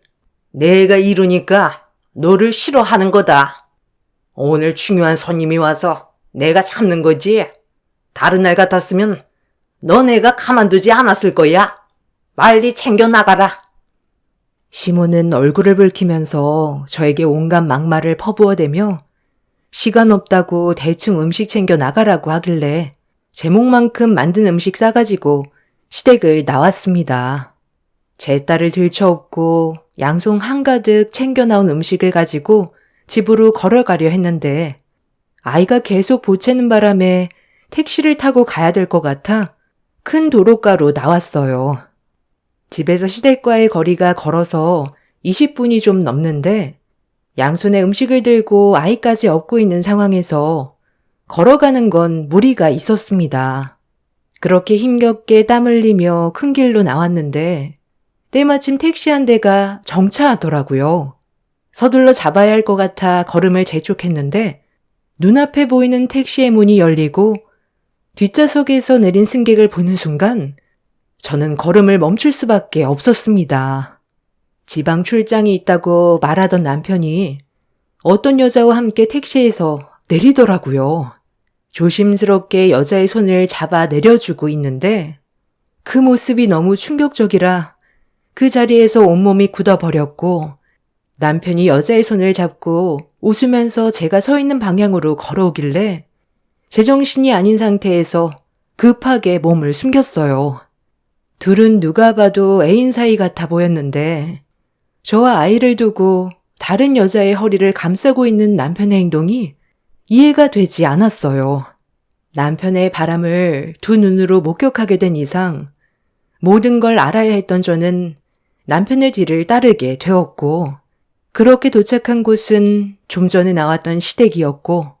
내가 이러니까 너를 싫어하는 거다. 오늘 중요한 손님이 와서 내가 참는 거지. 다른 날 같았으면 너네가 가만두지 않았을 거야. 빨리 챙겨 나가라. 시모는 얼굴을 붉히면서 저에게 온갖 막말을 퍼부어대며 시간 없다고 대충 음식 챙겨 나가라고 하길래 제목만큼 만든 음식 싸가지고 시댁을 나왔습니다. 제 딸을 들쳐업고 양손 한가득 챙겨 나온 음식을 가지고 집으로 걸어가려 했는데 아이가 계속 보채는 바람에 택시를 타고 가야 될 것 같아 큰 도로가로 나왔어요. 집에서 시댁과의 거리가 걸어서 20분이 좀 넘는데 양손에 음식을 들고 아이까지 업고 있는 상황에서 걸어가는 건 무리가 있었습니다. 그렇게 힘겹게 땀 흘리며 큰 길로 나왔는데 때마침 택시 한 대가 정차하더라고요. 서둘러 잡아야 할 것 같아 걸음을 재촉했는데 눈앞에 보이는 택시의 문이 열리고 뒷좌석에서 내린 승객을 보는 순간 저는 걸음을 멈출 수밖에 없었습니다. 지방 출장이 있다고 말하던 남편이 어떤 여자와 함께 택시에서 내리더라고요. 조심스럽게 여자의 손을 잡아 내려주고 있는데 그 모습이 너무 충격적이라 그 자리에서 온몸이 굳어버렸고 남편이 여자의 손을 잡고 웃으면서 제가 서 있는 방향으로 걸어오길래 제정신이 아닌 상태에서 급하게 몸을 숨겼어요. 둘은 누가 봐도 애인 사이 같아 보였는데 저와 아이를 두고 다른 여자의 허리를 감싸고 있는 남편의 행동이 이해가 되지 않았어요. 남편의 바람을 두 눈으로 목격하게 된 이상 모든 걸 알아야 했던 저는 남편의 뒤를 따르게 되었고 그렇게 도착한 곳은 좀 전에 나왔던 시댁이었고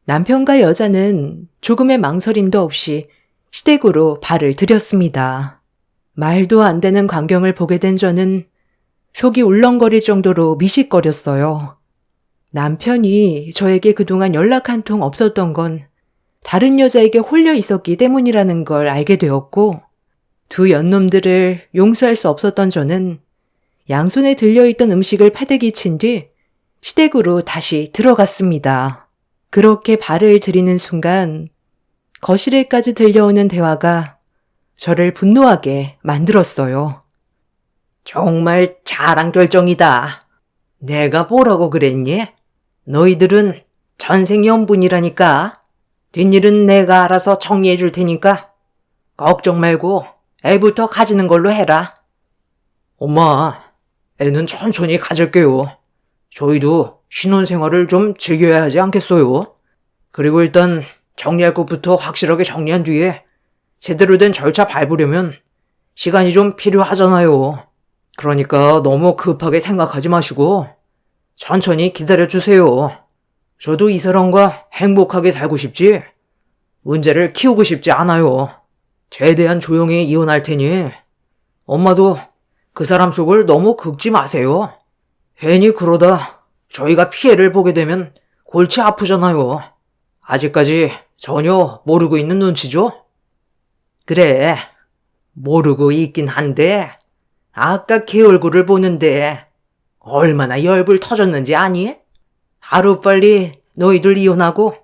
남편과 여자는 조금의 망설임도 없이 시댁으로 발을 들였습니다. 말도 안 되는 광경을 보게 된 저는 속이 울렁거릴 정도로 미식거렸어요. 남편이 저에게 그동안 연락 한 통 없었던 건 다른 여자에게 홀려 있었기 때문이라는 걸 알게 되었고 두 연놈들을 용서할 수 없었던 저는 양손에 들려있던 음식을 패대기 친 뒤 시댁으로 다시 들어갔습니다. 그렇게 발을 들이는 순간 거실에까지 들려오는 대화가 저를 분노하게 만들었어요. 정말 잘한 결정이다. 내가 뭐라고 그랬니? 너희들은 전생연분이라니까. 뒷일은 내가 알아서 정리해 줄 테니까 걱정 말고 애부터 가지는 걸로 해라. 엄마, 애는 천천히 가질게요. 저희도 신혼생활을 좀 즐겨야 하지 않겠어요? 그리고 일단 정리할 것부터 확실하게 정리한 뒤에 제대로 된 절차 밟으려면 시간이 좀 필요하잖아요. 그러니까 너무 급하게 생각하지 마시고 천천히 기다려주세요. 저도 이 사람과 행복하게 살고 싶지 문제를 키우고 싶지 않아요. 최대한 조용히 이혼할 테니 엄마도 그 사람 속을 너무 긁지 마세요. 괜히 그러다 저희가 피해를 보게 되면 골치 아프잖아요. 아직까지 전혀 모르고 있는 눈치죠? 그래, 모르고 있긴 한데 아까 걔 얼굴을 보는데 얼마나 열불 터졌는지 아니? 하루빨리 너희들 이혼하고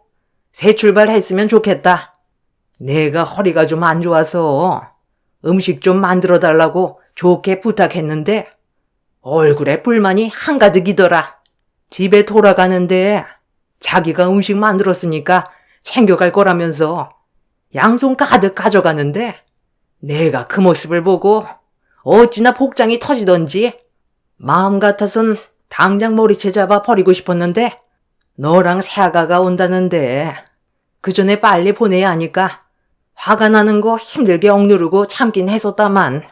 새 출발했으면 좋겠다. 내가 허리가 좀 안 좋아서 음식 좀 만들어 달라고 좋게 부탁했는데 얼굴에 불만이 한가득이더라. 집에 돌아가는데 자기가 음식 만들었으니까 챙겨갈 거라면서 양손 가득 가져가는데 내가 그 모습을 보고 어찌나 복장이 터지던지 마음 같아선 당장 머리채 잡아 버리고 싶었는데 너랑 새아가가 온다는데 그 전에 빨리 보내야 하니까 화가 나는 거 힘들게 억누르고 참긴 했었다만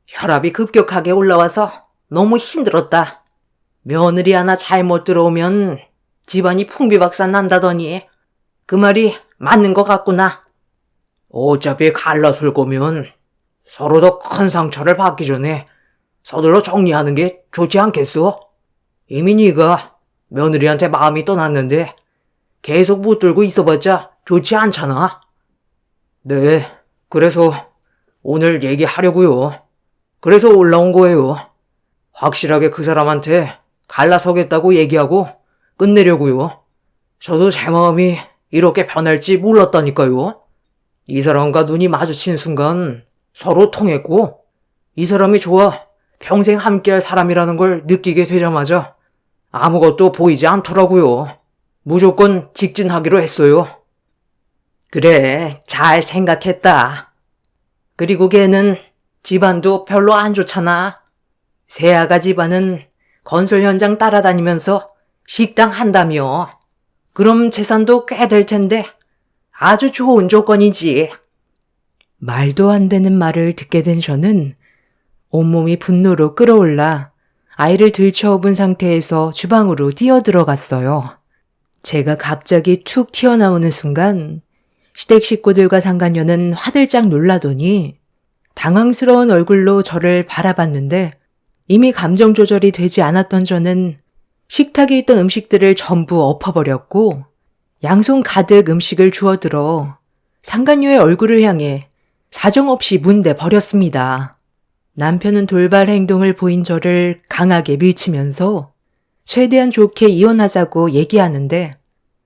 혈압이 급격하게 올라와서 너무 힘들었다. 며느리 하나 잘못 들어오면 집안이 풍비박산 난다더니 그 말이 맞는 것 같구나. 어차피 갈라설 거면 서로 더 큰 상처를 받기 전에 서둘러 정리하는 게 좋지 않겠어? 이미 네가 며느리한테 마음이 떠났는데 계속 붙들고 있어봤자 좋지 않잖아. 네, 그래서 오늘 얘기하려고요. 그래서 올라온 거예요. 확실하게 그 사람한테 갈라서겠다고 얘기하고 끝내려고요. 저도 제 마음이 이렇게 변할지 몰랐다니까요. 이 사람과 눈이 마주친 순간 서로 통했고 이 사람이 좋아 평생 함께할 사람이라는 걸 느끼게 되자마자 아무것도 보이지 않더라고요. 무조건 직진하기로 했어요. 그래, 잘 생각했다. 그리고 걔는 집안도 별로 안 좋잖아. 세아가 집안은 건설 현장 따라다니면서 식당 한다며. 그럼 재산도 꽤 될 텐데 아주 좋은 조건이지. 말도 안 되는 말을 듣게 된 저는 온몸이 분노로 끓어올라 아이를 들쳐업은 상태에서 주방으로 뛰어들어갔어요. 제가 갑자기 툭 튀어나오는 순간 시댁 식구들과 상간녀는 화들짝 놀라더니 당황스러운 얼굴로 저를 바라봤는데 이미 감정 조절이 되지 않았던 저는 식탁에 있던 음식들을 전부 엎어버렸고 양손 가득 음식을 주워들어 상간녀의 얼굴을 향해 사정없이 문대 버렸습니다. 남편은 돌발 행동을 보인 저를 강하게 밀치면서 최대한 좋게 이혼하자고 얘기하는데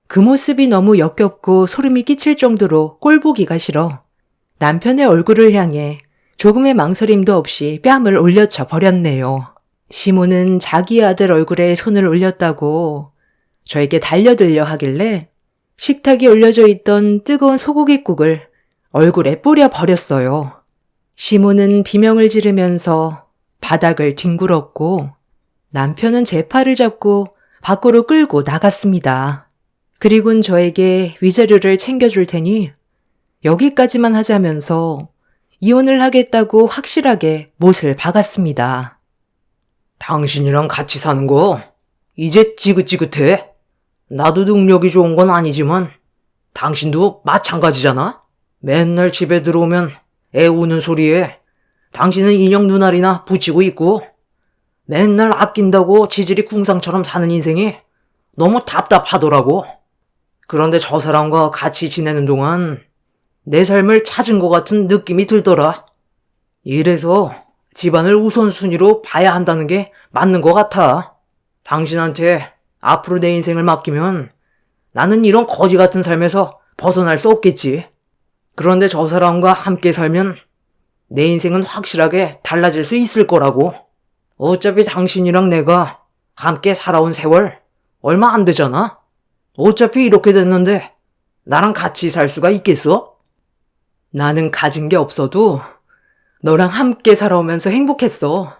그 모습이 너무 역겹고 소름이 끼칠 정도로 꼴보기가 싫어 남편의 얼굴을 향해 조금의 망설임도 없이 뺨을 올려쳐 버렸네요. 시모는 자기 아들 얼굴에 손을 올렸다고 저에게 달려들려 하길래 식탁에 올려져 있던 뜨거운 소고기국을 얼굴에 뿌려 버렸어요. 시모는 비명을 지르면서 바닥을 뒹굴었고 남편은 제 팔을 잡고 밖으로 끌고 나갔습니다. 그리곤 저에게 위자료를 챙겨줄 테니 여기까지만 하자면서 이혼을 하겠다고 확실하게 못을 박았습니다. 당신이랑 같이 사는 거 이제 지긋지긋해. 나도 능력이 좋은 건 아니지만 당신도 마찬가지잖아. 맨날 집에 들어오면 애 우는 소리에 당신은 인형 눈알이나 붙이고 있고 맨날 아낀다고 지질이 궁상처럼 사는 인생이 너무 답답하더라고. 그런데 저 사람과 같이 지내는 동안 내 삶을 찾은 것 같은 느낌이 들더라. 이래서 집안을 우선순위로 봐야 한다는 게 맞는 것 같아. 당신한테 앞으로 내 인생을 맡기면 나는 이런 거지 같은 삶에서 벗어날 수 없겠지. 그런데 저 사람과 함께 살면 내 인생은 확실하게 달라질 수 있을 거라고. 어차피 당신이랑 내가 함께 살아온 세월 얼마 안 되잖아. 어차피 이렇게 됐는데 나랑 같이 살 수가 있겠어? 나는 가진 게 없어도 너랑 함께 살아오면서 행복했어.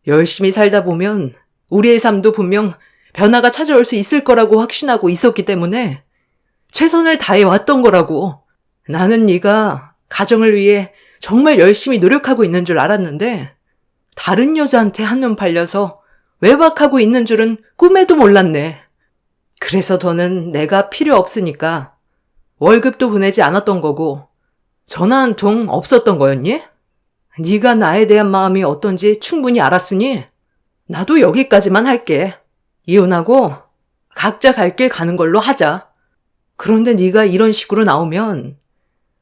열심히 살다 보면 우리의 삶도 분명 변화가 찾아올 수 있을 거라고 확신하고 있었기 때문에 최선을 다해 왔던 거라고. 나는 네가 가정을 위해 정말 열심히 노력하고 있는 줄 알았는데 다른 여자한테 한눈 팔려서 외박하고 있는 줄은 꿈에도 몰랐네. 그래서 더는 내가 필요 없으니까 월급도 보내지 않았던 거고 전화 한 통 없었던 거였니? 네가 나에 대한 마음이 어떤지 충분히 알았으니 나도 여기까지만 할게. 이혼하고 각자 갈 길 가는 걸로 하자. 그런데 네가 이런 식으로 나오면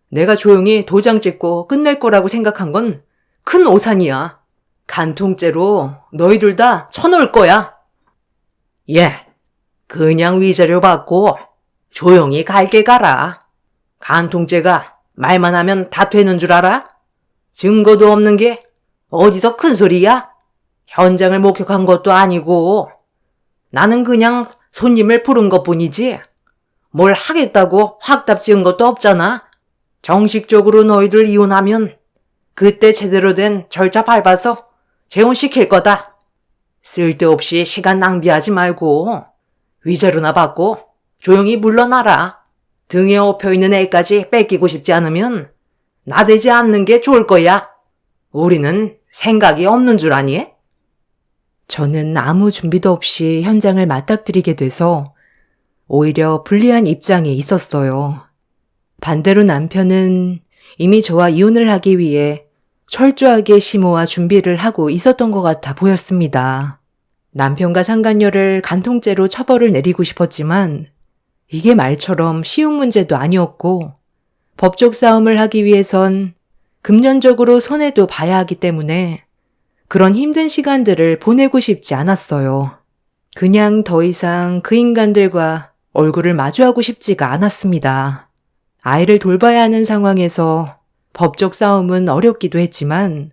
내가 조용히 도장 찍고 끝낼 거라고 생각한 건 큰 오산이야. 간통죄로 너희 둘 다 쳐놓을 거야. 예, 그냥 위자료 받고 조용히 갈게 가라. 간통죄가 말만 하면 다 되는 줄 알아? 증거도 없는 게 어디서 큰 소리야? 현장을 목격한 것도 아니고 나는 그냥 손님을 부른 것뿐이지 뭘 하겠다고 확답 지은 것도 없잖아. 정식적으로 너희들 이혼하면 그때 제대로 된 절차 밟아서 재혼시킬 거다. 쓸데없이 시간 낭비하지 말고 위자료나 받고 조용히 물러나라. 등에 업혀있는 애까지 뺏기고 싶지 않으면 나대지 않는 게 좋을 거야. 우리는 생각이 없는 줄 아니? 저는 아무 준비도 없이 현장을 맞닥뜨리게 돼서 오히려 불리한 입장에 있었어요. 반대로 남편은 이미 저와 이혼을 하기 위해 철저하게 심호와 준비를 하고 있었던 것 같아 보였습니다. 남편과 상간녀를 간통죄로 처벌을 내리고 싶었지만 이게 말처럼 쉬운 문제도 아니었고 법적 싸움을 하기 위해선 금전적으로 손해도 봐야 하기 때문에 그런 힘든 시간들을 보내고 싶지 않았어요. 그냥 더 이상 그 인간들과 얼굴을 마주하고 싶지가 않았습니다. 아이를 돌봐야 하는 상황에서 법적 싸움은 어렵기도 했지만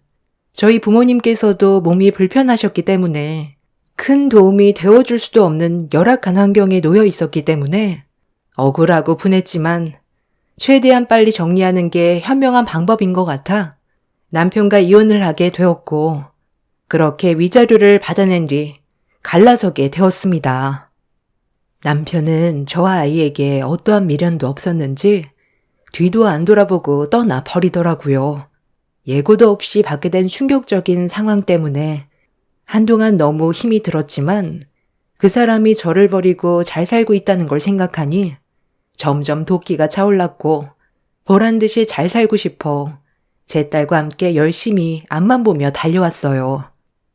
저희 부모님께서도 몸이 불편하셨기 때문에 큰 도움이 되어줄 수도 없는 열악한 환경에 놓여 있었기 때문에 억울하고 분했지만 최대한 빨리 정리하는 게 현명한 방법인 것 같아 남편과 이혼을 하게 되었고 그렇게 위자료를 받아낸 뒤 갈라서게 되었습니다. 남편은 저와 아이에게 어떠한 미련도 없었는지 뒤도 안 돌아보고 떠나 버리더라고요. 예고도 없이 받게 된 충격적인 상황 때문에 한동안 너무 힘이 들었지만 그 사람이 저를 버리고 잘 살고 있다는 걸 생각하니 점점 도끼가 차올랐고 보란 듯이 잘 살고 싶어 제 딸과 함께 열심히 앞만 보며 달려왔어요.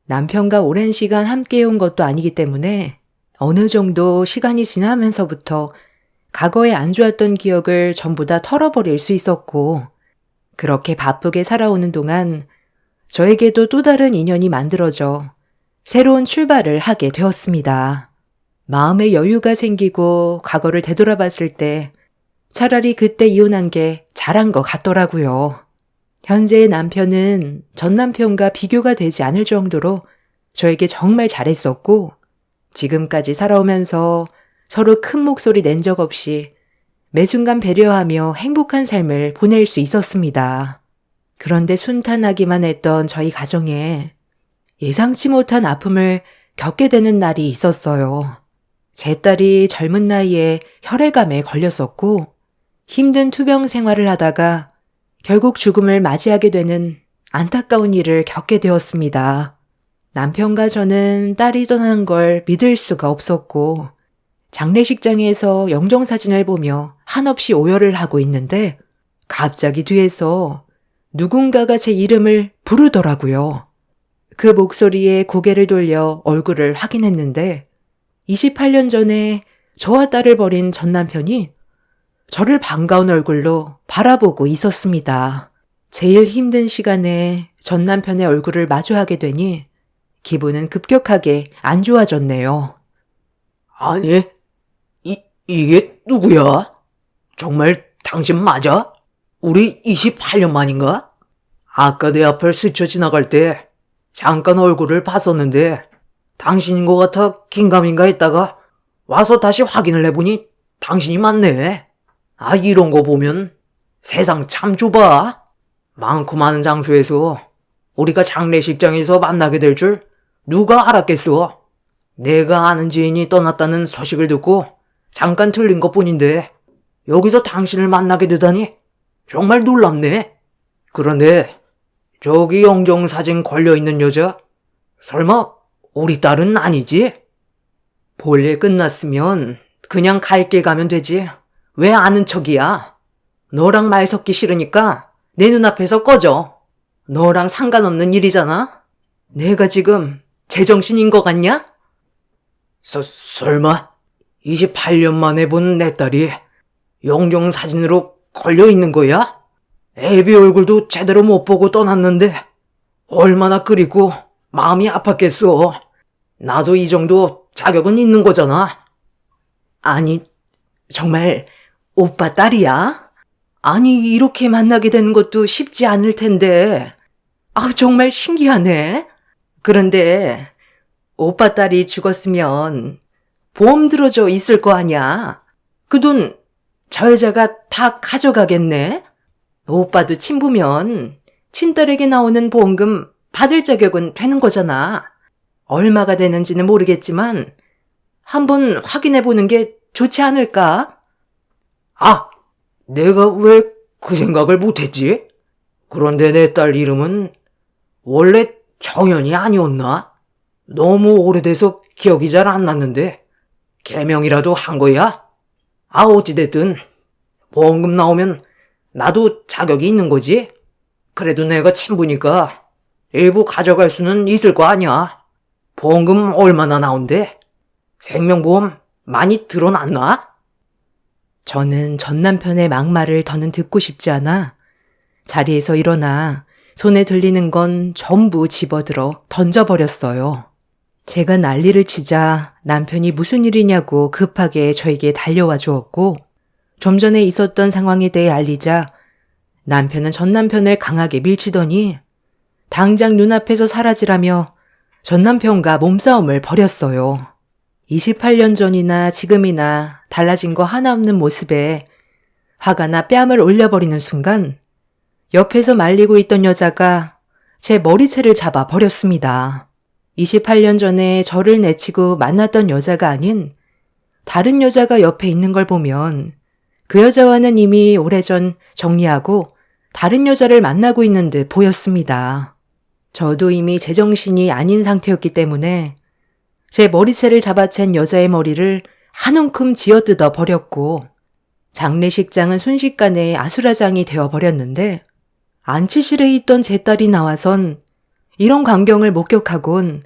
남편과 오랜 시간 함께 해온 것도 아니기 때문에 어느 정도 시간이 지나면서부터 과거에 안 좋았던 기억을 전부 다 털어버릴 수 있었고 그렇게 바쁘게 살아오는 동안 저에게도 또 다른 인연이 만들어져 새로운 출발을 하게 되었습니다. 마음의 여유가 생기고 과거를 되돌아봤을 때 차라리 그때 이혼한 게 잘한 것 같더라고요. 현재의 남편은 전 남편과 비교가 되지 않을 정도로 저에게 정말 잘했었고 지금까지 살아오면서 서로 큰 목소리 낸 적 없이 매 순간 배려하며 행복한 삶을 보낼 수 있었습니다. 그런데 순탄하기만 했던 저희 가정에 예상치 못한 아픔을 겪게 되는 날이 있었어요. 제 딸이 젊은 나이에 혈액암에 걸렸었고 힘든 투병 생활을 하다가 결국 죽음을 맞이하게 되는 안타까운 일을 겪게 되었습니다. 남편과 저는 딸이 떠나는 걸 믿을 수가 없었고 장례식장에서 영정사진을 보며 한없이 오열을 하고 있는데 갑자기 뒤에서 누군가가 제 이름을 부르더라고요. 그 목소리에 고개를 돌려 얼굴을 확인했는데 28년 전에 저와 딸을 버린 전 남편이 저를 반가운 얼굴로 바라보고 있었습니다. 제일 힘든 시간에 전 남편의 얼굴을 마주하게 되니 기분은 급격하게 안 좋아졌네요. 아니, 이게 누구야? 정말 당신 맞아? 우리 28년 만인가? 아까 내 앞을 스쳐 지나갈 때 잠깐 얼굴을 봤었는데 당신인 것 같아 긴가민가 했다가 와서 다시 확인을 해보니 당신이 맞네. 아, 이런 거 보면 세상 참 좁아. 많고 많은 장소에서 우리가 장례식장에서 만나게 될 줄 누가 알았겠어. 내가 아는 지인이 떠났다는 소식을 듣고 잠깐 들린 것뿐인데 여기서 당신을 만나게 되다니 정말 놀랍네. 그런데 저기 영정사진 걸려있는 여자 설마 우리 딸은 아니지? 볼일 끝났으면 그냥 갈 길 가면 되지. 왜 아는 척이야? 너랑 말 섞기 싫으니까 내 눈앞에서 꺼져. 너랑 상관없는 일이잖아? 내가 지금 제정신인 것 같냐? 설마 28년 만에 본 내 딸이 영정사진으로 걸려있는 거야? 애비 얼굴도 제대로 못 보고 떠났는데 얼마나 끓이고 마음이 아팠겠어. 나도 이 정도 자격은 있는 거잖아. 아니, 정말 오빠 딸이야? 아니, 이렇게 만나게 되는 것도 쉽지 않을 텐데. 아, 정말 신기하네. 그런데 오빠 딸이 죽었으면 보험 들어줘 있을 거 아니야. 그 돈 저 여자가 다 가져가겠네. 오빠도 친부면 친딸에게 나오는 보험금 받을 자격은 되는 거잖아. 얼마가 되는지는 모르겠지만 한번 확인해 보는 게 좋지 않을까? 아, 내가 왜 그 생각을 못했지? 그런데 내 딸 이름은 원래 정연이 아니었나? 너무 오래돼서 기억이 잘 안 났는데 개명이라도 한 거야? 아, 어찌됐든 보험금 나오면 나도 자격이 있는 거지? 그래도 내가 친부니까 일부 가져갈 수는 있을 거 아니야. 보험금 얼마나 나온대? 생명보험 많이 들어놨나? 저는 전 남편의 막말을 더는 듣고 싶지 않아 자리에서 일어나 손에 들리는 건 전부 집어들어 던져버렸어요. 제가 난리를 치자 남편이 무슨 일이냐고 급하게 저에게 달려와 주었고 좀 전에 있었던 상황에 대해 알리자 남편은 전 남편을 강하게 밀치더니 당장 눈앞에서 사라지라며 전 남편과 몸싸움을 벌였어요. 28년 전이나 지금이나 달라진 거 하나 없는 모습에 화가 나 뺨을 올려버리는 순간 옆에서 말리고 있던 여자가 제 머리채를 잡아 버렸습니다. 28년 전에 저를 내치고 만났던 여자가 아닌 다른 여자가 옆에 있는 걸 보면 그 여자와는 이미 오래전 정리하고 다른 여자를 만나고 있는 듯 보였습니다. 저도 이미 제정신이 아닌 상태였기 때문에 제 머리채를 잡아챈 여자의 머리를 한 움큼 쥐어뜯어 버렸고 장례식장은 순식간에 아수라장이 되어버렸는데 안치실에 있던 제 딸이 나와선 이런 광경을 목격하곤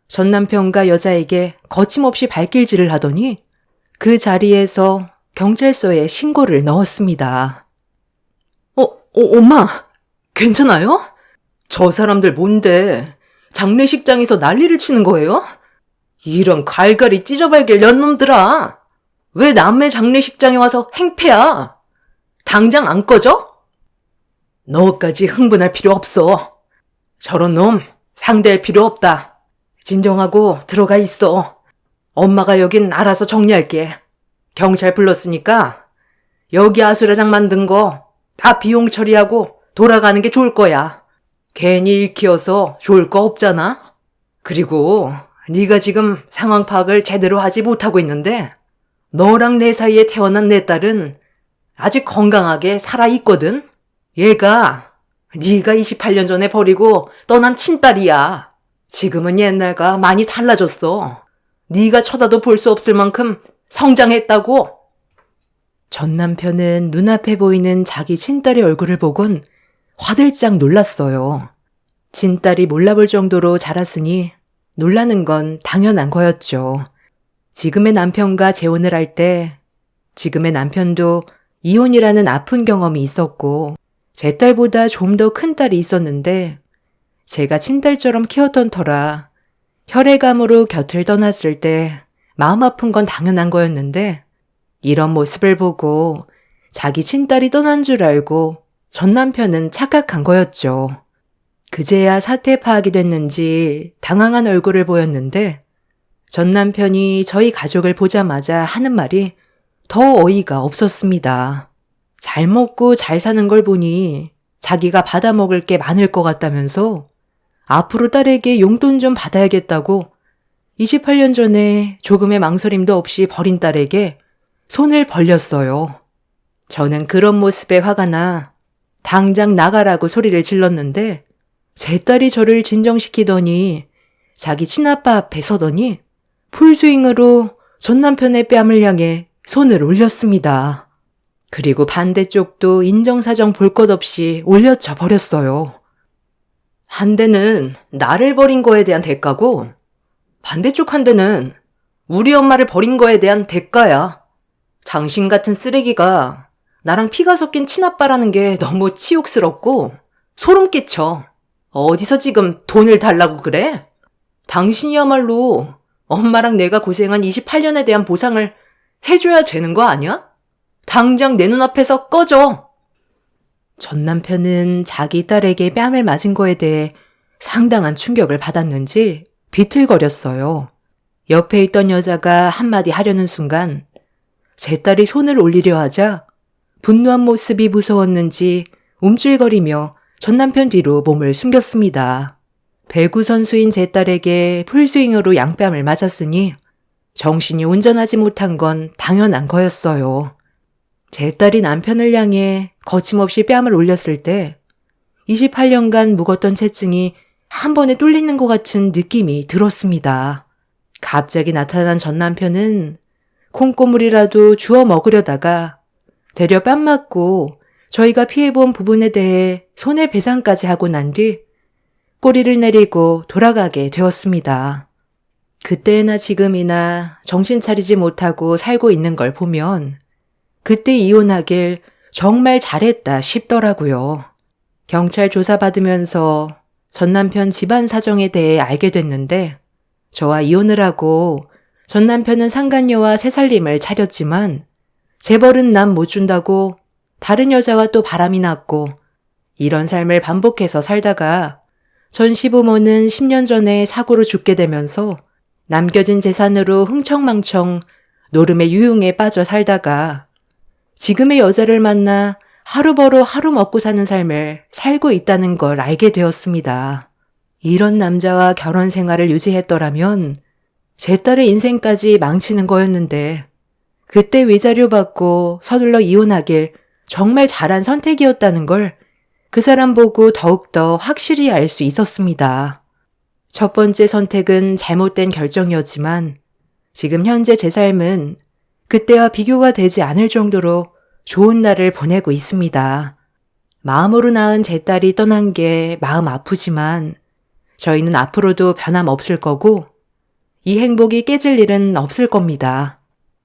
전 남편과 여자에게 거침없이 발길질을 하더니 그 자리에서 경찰서에 신고를 넣었습니다. 엄마, 괜찮아요? 저 사람들 뭔데 장례식장에서 난리를 치는 거예요? 이런 갈갈이 찢어발길 년놈들아. 왜 남의 장례식장에 와서 행패야? 당장 안 꺼져? 너까지 흥분할 필요 없어. 저런 놈 상대할 필요 없다. 진정하고 들어가 있어. 엄마가 여긴 알아서 정리할게. 경찰 불렀으니까 여기 아수라장 만든 거 다 비용 처리하고 돌아가는 게 좋을 거야. 괜히 일 키워서 좋을 거 없잖아. 그리고 네가 지금 상황 파악을 제대로 하지 못하고 있는데 너랑 내 사이에 태어난 내 딸은 아직 건강하게 살아있거든. 얘가 네가 28년 전에 버리고 떠난 친딸이야. 지금은 옛날과 많이 달라졌어. 네가 쳐다도 볼 수 없을 만큼 성장했다고. 전 남편은 눈앞에 보이는 자기 친딸의 얼굴을 보곤 화들짝 놀랐어요. 친딸이 몰라볼 정도로 자랐으니 놀라는 건 당연한 거였죠. 지금의 남편과 재혼을 할 때 지금의 남편도 이혼이라는 아픈 경험이 있었고 제 딸보다 좀 더 큰 딸이 있었는데 제가 친딸처럼 키웠던 터라 혈액암으로 곁을 떠났을 때 마음 아픈 건 당연한 거였는데 이런 모습을 보고 자기 친딸이 떠난 줄 알고 전 남편은 착각한 거였죠. 그제야 사태 파악이 됐는지 당황한 얼굴을 보였는데 전 남편이 저희 가족을 보자마자 하는 말이 더 어이가 없었습니다. 잘 먹고 잘 사는 걸 보니 자기가 받아먹을 게 많을 것 같다면서 앞으로 딸에게 용돈 좀 받아야겠다고 28년 전에 조금의 망설임도 없이 버린 딸에게 손을 벌렸어요. 저는 그런 모습에 화가 나 당장 나가라고 소리를 질렀는데 제 딸이 저를 진정시키더니 자기 친아빠 앞에 서더니 풀스윙으로 전 남편의 뺨을 향해 손을 올렸습니다. 그리고 반대쪽도 인정사정 볼 것 없이 올려쳐 버렸어요. 한 대는 나를 버린 거에 대한 대가고 반대쪽 한 대는 우리 엄마를 버린 거에 대한 대가야. 당신 같은 쓰레기가 나랑 피가 섞인 친아빠라는 게 너무 치욕스럽고 소름 끼쳐. 어디서 지금 돈을 달라고 그래? 당신이야말로 엄마랑 내가 고생한 28년에 대한 보상을 해줘야 되는 거 아니야? 당장 내 눈앞에서 꺼져. 전 남편은 자기 딸에게 뺨을 맞은 거에 대해 상당한 충격을 받았는지 비틀거렸어요. 옆에 있던 여자가 한마디 하려는 순간 제 딸이 손을 올리려 하자 분노한 모습이 무서웠는지 움찔거리며 전 남편 뒤로 몸을 숨겼습니다. 배구 선수인 제 딸에게 풀스윙으로 양뺨을 맞았으니 정신이 온전하지 못한 건 당연한 거였어요. 제 딸이 남편을 향해 거침없이 뺨을 올렸을 때 28년간 묵었던 채증이 한 번에 뚫리는 것 같은 느낌이 들었습니다. 갑자기 나타난 전 남편은 콩고물이라도 주워 먹으려다가 되려 뺨 맞고 저희가 피해본 부분에 대해 손해배상까지 하고 난 뒤 꼬리를 내리고 돌아가게 되었습니다. 그때나 지금이나 정신 차리지 못하고 살고 있는 걸 보면 그때 이혼하길 정말 잘했다 싶더라고요. 경찰 조사받으면서 전 남편 집안 사정에 대해 알게 됐는데 저와 이혼을 하고 전 남편은 상간녀와 새살림을 차렸지만 재벌은 남 못 준다고 다른 여자와 또 바람이 났고 이런 삶을 반복해서 살다가 전 시부모는 10년 전에 사고로 죽게 되면서 남겨진 재산으로 흥청망청 노름의 유흥에 빠져 살다가 지금의 여자를 만나 하루 벌어 하루 먹고 사는 삶을 살고 있다는 걸 알게 되었습니다. 이런 남자와 결혼 생활을 유지했더라면 제 딸의 인생까지 망치는 거였는데 그때 위자료 받고 서둘러 이혼하길 정말 잘한 선택이었다는 걸 그 사람 보고 더욱더 확실히 알 수 있었습니다. 첫 번째 선택은 잘못된 결정이었지만 지금 현재 제 삶은 그때와 비교가 되지 않을 정도로 좋은 날을 보내고 있습니다. 마음으로 낳은 제 딸이 떠난 게 마음 아프지만 저희는 앞으로도 변함없을 거고 이 행복이 깨질 일은 없을 겁니다.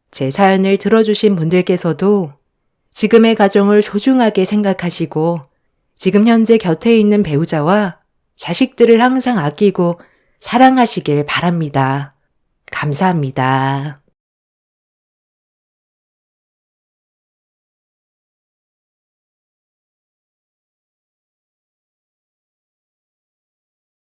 제 사연을 들어주신 분들께서도 지금의 가정을 소중하게 생각하시고 지금 현재 곁에 있는 배우자와 자식들을 항상 아끼고 사랑하시길 바랍니다. 감사합니다.